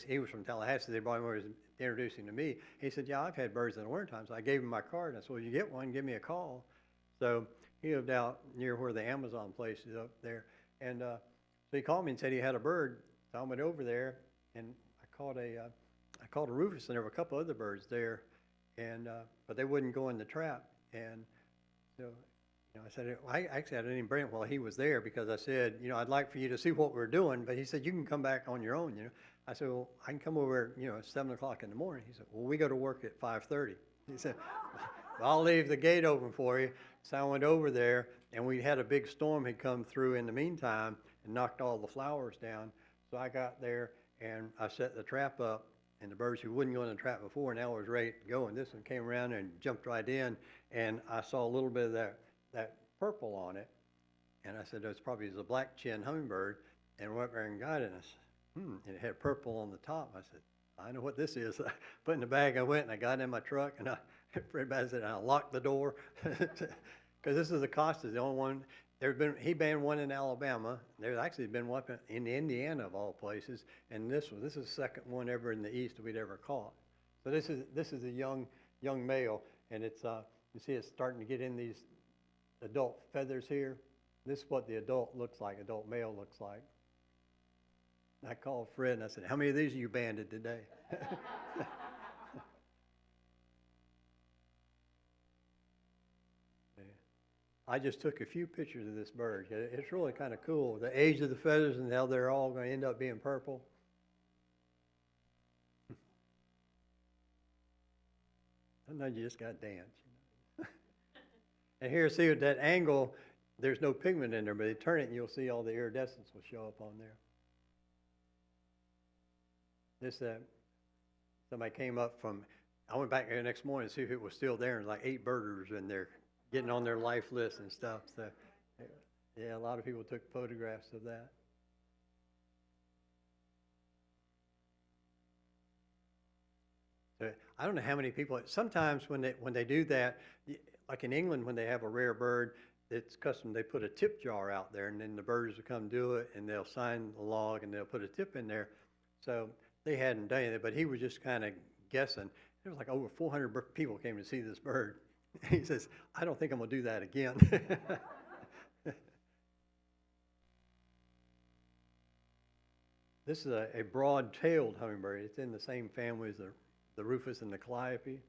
he was from Tallahassee. They brought him over to introduce him to me. He said, yeah, I've had birds in the wintertime. So I gave him my card, and I said, well, you get one, give me a call. So he lived out near where the Amazon place is up there. And so he called me and said he had a bird. So I went over there, and I called a rufus, and there were a couple other birds there, and but they wouldn't go in the trap. And so I said, I didn't even bring it while he was there, because I said, I'd like for you to see what we're doing. But he said, you can come back on your own, I said, well, I can come over, at 7 o'clock in the morning. He said, well, we go to work at 5:30. He said, well, I'll leave the gate open for you. So I went over there, and we had a big storm had come through in the meantime and knocked all the flowers down. So I got there, and I set the trap up, and the birds who wouldn't go in the trap before now was ready to go. And this one came around and jumped right in, and I saw a little bit of that purple on it. And I said, that's probably a black chin hummingbird. And went there and got it, and I said, and it had purple on the top. I said, I know what this is. I put it in the bag. I went and I got it in my truck, and Fred Bass said, I locked the door, because this is the Costa's, the only one. He banned one in Alabama. There's actually been one in Indiana of all places, and this is the second one ever in the East that we'd ever caught. So this is a young male, and it's you see it's starting to get in these adult feathers here. This is what the adult male looks like. I called Fred and I said, how many of these have you banded today? I just took a few pictures of this bird. It's really kind of cool. The age of the feathers and how they're all going to end up being purple. Sometimes you just got to dance. And here, see at that angle, there's no pigment in there, but you turn it and you'll see all the iridescence will show up on there. Somebody came up I went back there the next morning to see if it was still there, and like 8 birders in there getting on their life list and stuff. So, yeah, a lot of people took photographs of that. So, I don't know how many people, sometimes when they do that, like in England when they have a rare bird, it's custom, they put a tip jar out there, and then the birds will come do it, and they'll sign the log, and they'll put a tip in there. So they hadn't done it, but he was just kind of guessing. There was like over 400 people came to see this bird. He says, I don't think I'm going to do that again. This is a broad-tailed hummingbird. It's in the same family as the rufus and the calliope.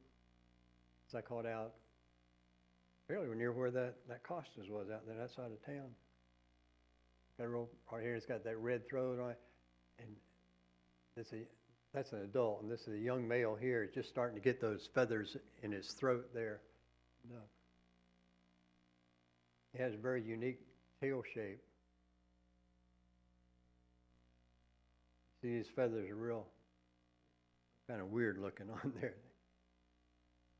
So I caught out fairly near where that Costa's was out there, that side of town. Got a real, right here, it's got that red throat on it. And that's an adult, and this is a young male here. It's just starting to get those feathers in his throat there. No. He has a very unique tail shape. See, these feathers are real kind of weird looking on there.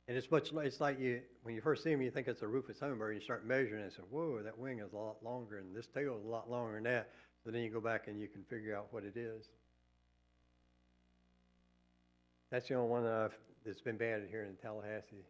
And it's much, it's like when you first see them, you think it's a rufous hummingbird, and you start measuring it and say, whoa, that wing is a lot longer, and this tail is a lot longer than that. So then you go back and you can figure out what it is. That's the only one that's been banded here in Tallahassee.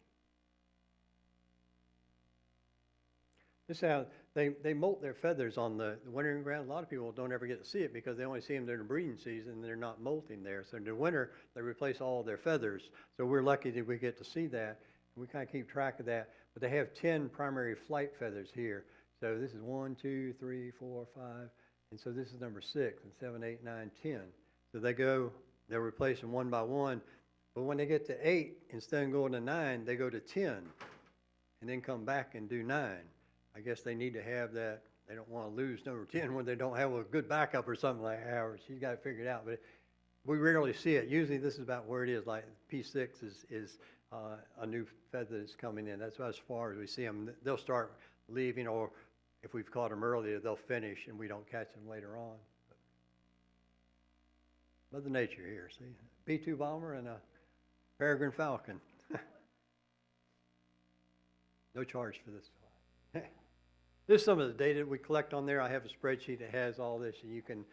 This is how they molt their feathers on the wintering ground. A lot of people don't ever get to see it because they only see them during the breeding season and they're not molting there. So in the winter, they replace all of their feathers. So we're lucky that we get to see that. And we kind of keep track of that. But they have 10 primary flight feathers here. So this is 1, 2, 3, 4, 5. And so this is number 6, and 7, 8, 9, 10. So they'll replace them one by one. But when they get to 8, instead of going to 9, they go to 10 and then come back and do 9. I guess they need to have that. They don't want to lose number 10 when they don't have a good backup or something like ours. She's got it figured out, but we rarely see it. Usually this is about where it is. Like P6 is a new feather that's coming in. That's about as far as we see them. They'll start leaving, or if we've caught them earlier, they'll finish and we don't catch them later on. Mother Nature here, see? B-2 bomber and a peregrine falcon. No charge for this. This is some of the data we collect on there. I have a spreadsheet that has all this, and you can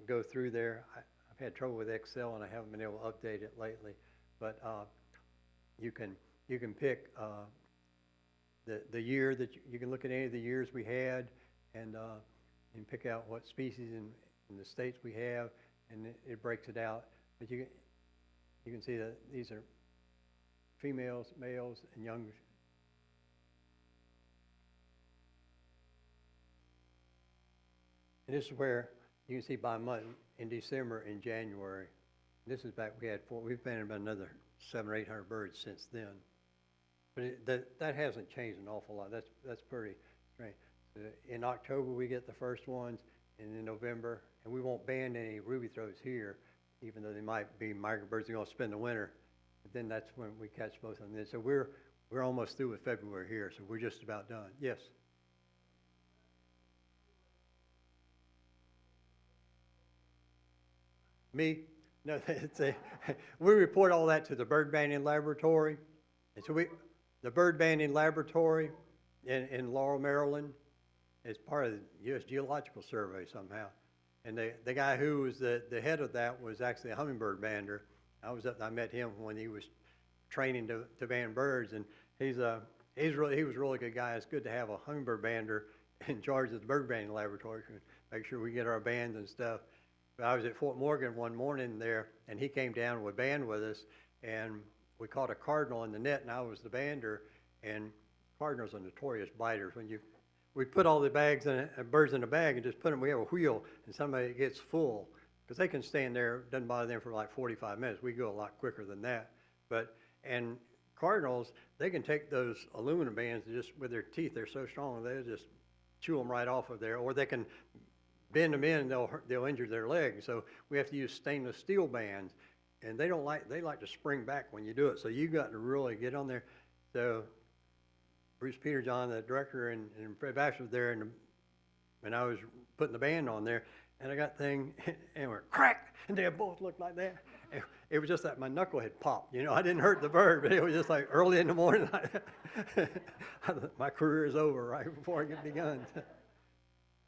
go through there. I've had trouble with Excel, and I haven't been able to update it lately. But you can pick the year that you can look at any of the years we had, and pick out what species in the states we have, and it breaks it out. But you can see that these are females, males, and young. And this is where you can see by month in December and January. This is back, we've been about another 700 or 800 birds since then. But that hasn't changed an awful lot. That's pretty strange. In October, we get the first ones, and in November, and we won't ban any ruby throats here, even though they might be migrant birds that are going to spend the winter. But then that's when we catch both of them. So we're almost through with February here, so we're just about done. Yes? Me? No, we report all that to the bird banding laboratory. And so the bird banding laboratory in Laurel, Maryland, is part of the U.S. Geological Survey somehow. And the guy who was the head of that was actually a hummingbird bander. I met him when he was training to band birds, and he was a really good guy. It's good to have a hummingbird bander in charge of the bird banding laboratory, make sure we get our bands and stuff. But I was at Fort Morgan one morning there, and he came down and would band with us, and we caught a cardinal in the net, and I was the bander, and cardinals are notorious biters. We put all the birds in a bag and just put them, we have a wheel, and somebody gets full, because they can stand there, doesn't bother them for like 45 minutes. We go a lot quicker than that. And cardinals, they can take those aluminum bands and just, with their teeth, they're so strong, they'll just chew them right off of there, or they can bend them in and they'll injure their legs. So we have to use stainless steel bands, and they like to spring back when you do it. So you got to really get on there. So Bruce Peterjohn, the director, and Fred Bash was there, and I was putting the band on there, and I got thing, and went crack, and they both looked like that. It was just that my knuckle had popped. I didn't hurt the bird, but it was just like early in the morning. My career is over right before it begun.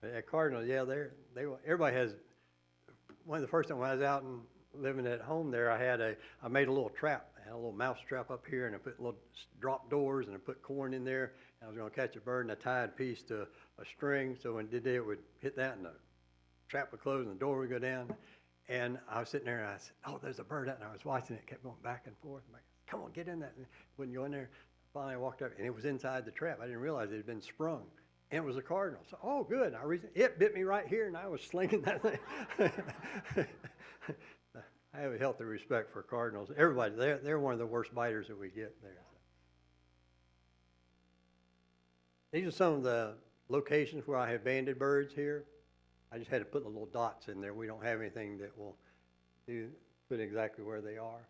Yeah, cardinals, yeah, everybody has. One of the first time when I was out and living at home there, I made a little trap. I had a little mouse trap up here, and I put little drop doors, and I put corn in there, and I was going to catch a bird, and I tied a piece to a string, so when it would hit that, and the trap would close, and the door would go down. And I was sitting there, and I said, "Oh, there's a bird out," and I was watching it, kept going back and forth. I'm like, "Come on, get in that." And wouldn't go in there. Finally, I walked up, and it was inside the trap. I didn't realize it had been sprung. And it was a cardinal. So, oh, good. It bit me right here, and I was slinging that thing. I have a healthy respect for cardinals. Everybody, they're one of the worst biters that we get there. These are some of the locations where I have banded birds here. I just had to put the little dots in there. We don't have anything that will put exactly where they are.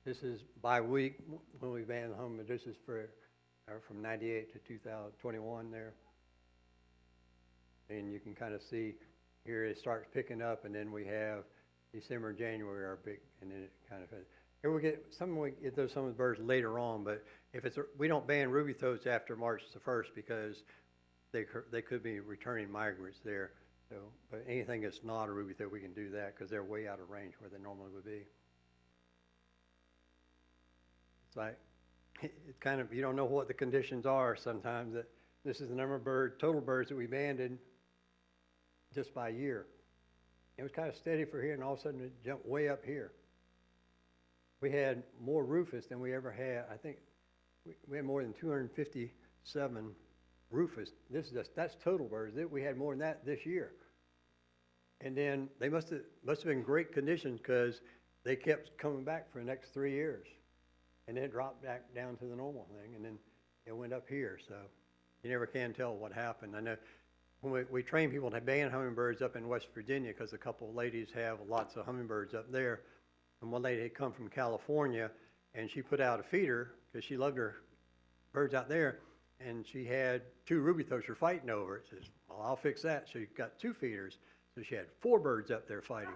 This is by week when we band the home, but this is from 98 to 2021 there. And you can kind of see here it starts picking up, and then we have December and January are big, and then it kind of, Here we get some of the birds later on, but if we don't ban ruby throats after March the 1st because they could be returning migrants there. So, but anything that's not a ruby throat, we can do that because they're way out of range where they normally would be. It's like, it's kind of, you don't know what the conditions are sometimes. That this is the number of total birds that we banded just by year. It was kind of steady for here, and all of a sudden it jumped way up here. We had more rufous than we ever had. I think we had more than 257 rufous. That's total birds. We had more than that this year. And then they must have been great conditions because they kept coming back for the next 3 years. And then it dropped back down to the normal thing, and then it went up here. So you never can tell what happened. I know when we train people to ban hummingbirds up in West Virginia because a couple of ladies have lots of hummingbirds up there. And one lady had come from California, and she put out a feeder because she loved her birds out there, and she had 2 ruby throats were fighting over it. Says, well, I'll fix that. So you got 2 feeders. So she had 4 birds up there fighting.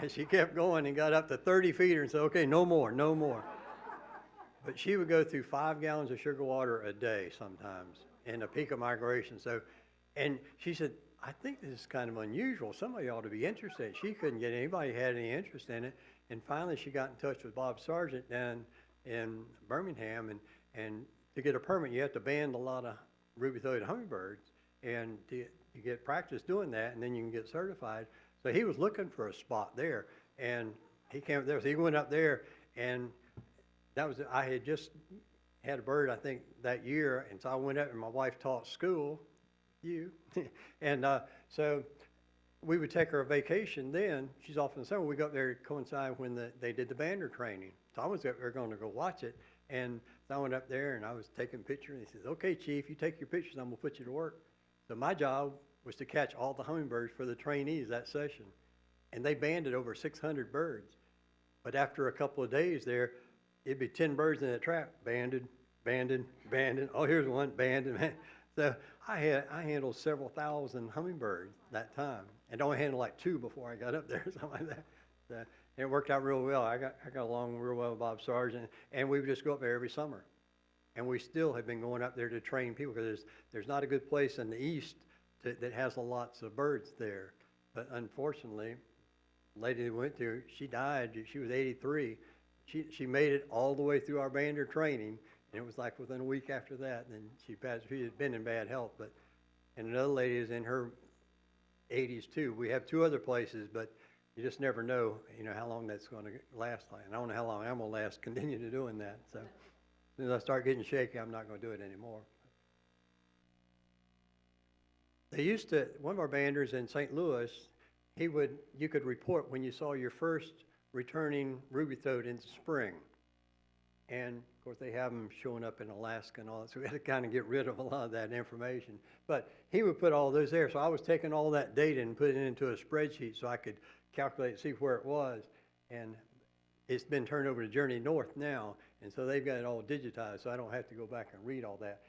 And she kept going and got up to 30 feeders and said, okay, no more, no more. But she would go through 5 gallons of sugar water a day sometimes in a peak of migration. So, and she said, I think this is kind of unusual. Somebody ought to be interested. She couldn't get anybody who had any interest in it. And finally she got in touch with Bob Sargent down in Birmingham. And to get a permit, you have to ban a lot of ruby-throated hummingbirds. And you get practice doing that, and then you can get certified. So he was looking for a spot there, and he came up there. So he went up there, and I had just had a bird, I think, that year, and so I went up, and my wife taught school, and so we would take her a vacation then. She's off in the summer. We go up there to coincide when they did the bander training. So I was up there going to go watch it, and so I went up there, and I was taking pictures, and he says, okay, Chief, you take your pictures, I'm going to put you to work. So my job was to catch all the hummingbirds for the trainees that session. And they banded over 600 birds. But after a couple of days there, it'd be 10 birds in a trap, banded, banded, banded. Oh, here's one, banded, banded. So I handled several thousand hummingbirds that time. And only handled like 2 before I got up there, something like that. So, and it worked out real well. I got along real well with Bob Sargent. And we would just go up there every summer. And we still have been going up there to train people because there's not a good place in the east that has lots of birds there. But unfortunately, the lady we went to, she died. She was 83. She made it all the way through our bander training, and it was like within a week after that, and then she passed. She had been in bad health, and another lady is in her 80s too. We have 2 other places, but you just never know, how long that's going to last. And I don't know how long I'm going to last, continue to doing that. So as soon as I start getting shaky, I'm not going to do it anymore. They used to, one of our banders in St. Louis, you could report when you saw your first returning ruby throat in the spring. And of course they have them showing up in Alaska and all that, so we had to kind of get rid of a lot of that information. But he would put all those there, so I was taking all that data and putting it into a spreadsheet so I could calculate and see where it was. And it's been turned over to Journey North now, and so they've got it all digitized, so I don't have to go back and read all that.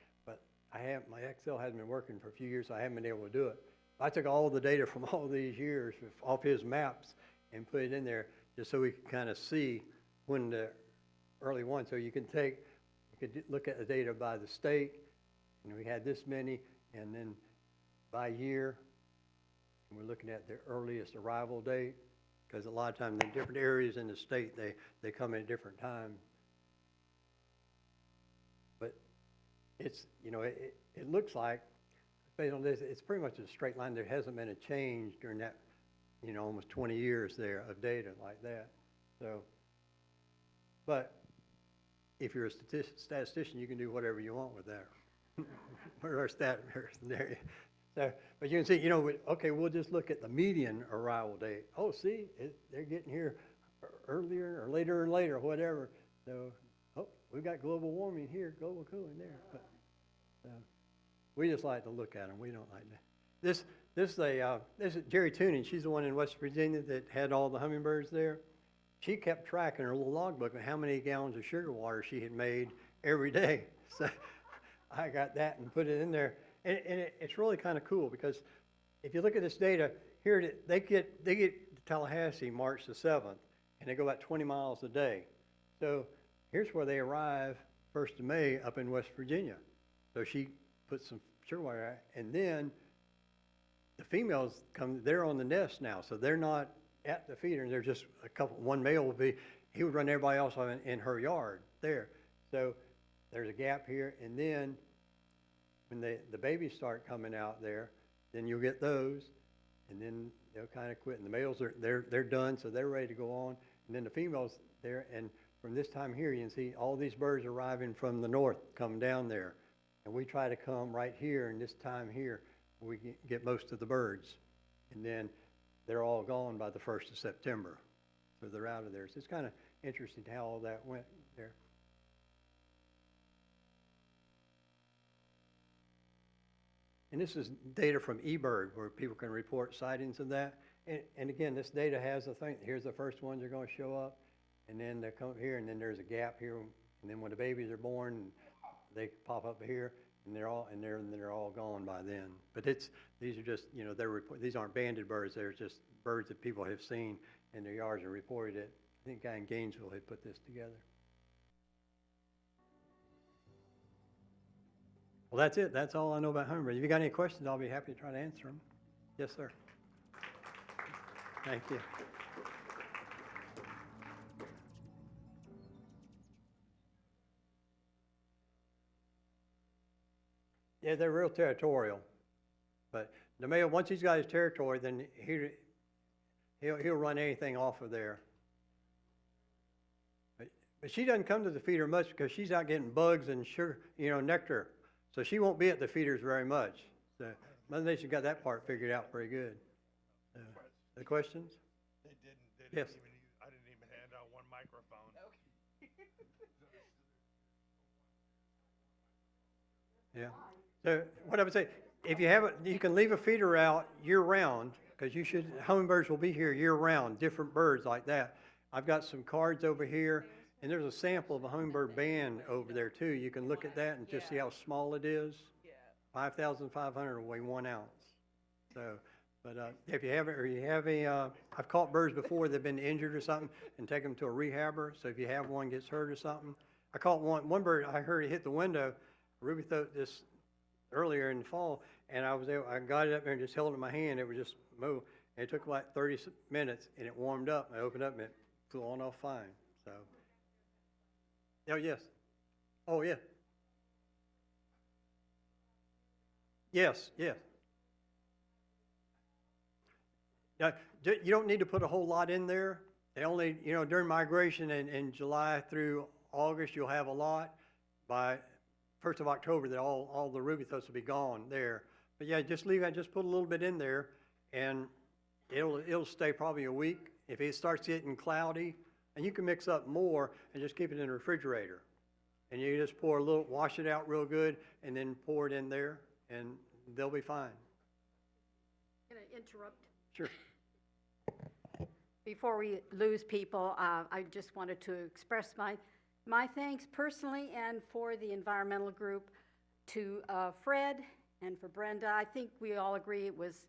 My Excel hasn't been working for a few years, so I haven't been able to do it. I took all the data from all these years off his maps and put it in there just so we could kind of see when the early one. So you could look at the data by the state, and we had this many, and then by year, and we're looking at the earliest arrival date, because a lot of times in different areas in the state, they come in at different times. But it's, it looks like, based on this, it's pretty much a straight line. There hasn't been a change during that, almost 20 years there of data like that. So, but if you're a statistician, you can do whatever you want with that. Or stat person there. So, but you can see, okay, we'll just look at the median arrival date. Oh, see, they're getting here earlier or later and later, whatever. So, we've got global warming here, global cooling there. But, we just like to look at them. We don't like that. This is Jerry Tuning. She's the one in West Virginia that had all the hummingbirds there. She kept track in her little logbook of how many gallons of sugar water she had made every day. So I got that and put it in there. And it's really kind of cool because if you look at this data, here they get to Tallahassee March the 7th, and they go about 20 miles a day. So here's where they arrive 1st of May up in West Virginia. So she puts some sugarwater out, and then the females come, they're on the nest now, so they're not at the feeder, and they're just a couple, one male will be, he would run everybody else in her yard there. So there's a gap here, and then when the babies start coming out there, then you'll get those, and then they'll kind of quit, and the males they're done, so they're ready to go on, and then the females there, and from this time here, you can see all these birds arriving from the north, come down there, and we try to come right here, and this time here, we get most of the birds, and then they're all gone by the 1st of September, so they're out of there. So it's kind of interesting how all that went there. And this is data from eBird, where people can report sightings of that. And again, this data has a thing. Here's the first ones that are going to show up, and then they come here, and then there's a gap here, and then when the babies are born, they pop up here, and they're all gone by then. But these are just, you know, these aren't banded birds. They're just birds that people have seen in their yards and reported it. I think a guy in Gainesville had put this together. Well, that's it. That's all I know about hummingbirds. If you got any questions, I'll be happy to try to answer them. Yes, sir. Thank you. Yeah, they're real territorial. But the male, once he's got his territory, then he'll run anything off of there. But she doesn't come to the feeder much because she's out getting bugs and sugar, you know, nectar. So she won't be at the feeders very much. So Mother Nature got that part figured out pretty good. The questions? They didn't Yes. even, I didn't even hand out one microphone. Yeah. So what I would say, if you have it, you can leave a feeder out year-round, because hummingbirds will be here year-round, different birds like that. I've got some cards over here, and there's a sample of a hummingbird band over there too. You can look at that and just see how small it is. 5,500 will weigh 1 ounce. So, but if you have it, or you have I've caught birds before that've been injured or something and take them to a rehabber. So if you have one gets hurt or something, I caught one bird. I heard it hit the window, ruby throat, this earlier in the fall, and I got it up there and just held it in my hand. It would just move, and it took like 30 minutes, and it warmed up. I opened up, and it flew on off fine. So, oh yes, oh yeah, yes. Now, you don't need to put a whole lot in there. They only, you know, during migration in July through August, you'll have a lot. By 1st of October, that all the ruby throats will be gone there. But yeah, just leave that, just put a little bit in there, and it'll stay probably a week. If it starts getting cloudy, and you can mix up more and just keep it in the refrigerator. And you just pour a little, wash it out real good, and then pour it in there, and they'll be fine. Can I interrupt? Sure. Before we lose people, I just wanted to express my thanks personally and for the environmental group to Fred and for Brenda. I think we all agree it was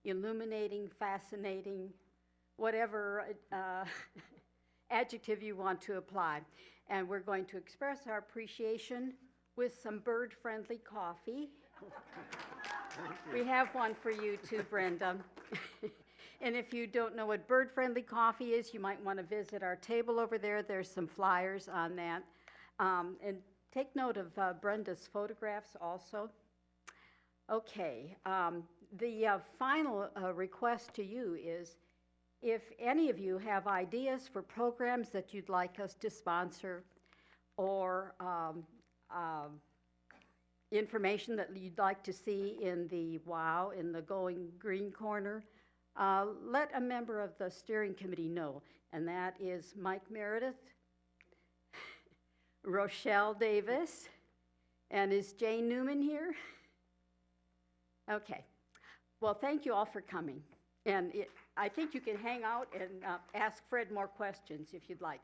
illuminating, fascinating, whatever adjective you want to apply. And we're going to express our appreciation with some bird-friendly coffee. We have one for you too, Brenda. And if you don't know what bird-friendly coffee is, you might want to visit our table over there. There's some flyers on that. And take note of Brenda's photographs also. Okay, the final request to you is if any of you have ideas for programs that you'd like us to sponsor or information that you'd like to see in the WOW, in the Going Green Corner, let a member of the steering committee know, and that is Mike Meredith, Rochelle Davis, and is Jane Newman here? Okay. Well, thank you all for coming. And I think you can hang out and ask Fred more questions if you'd like.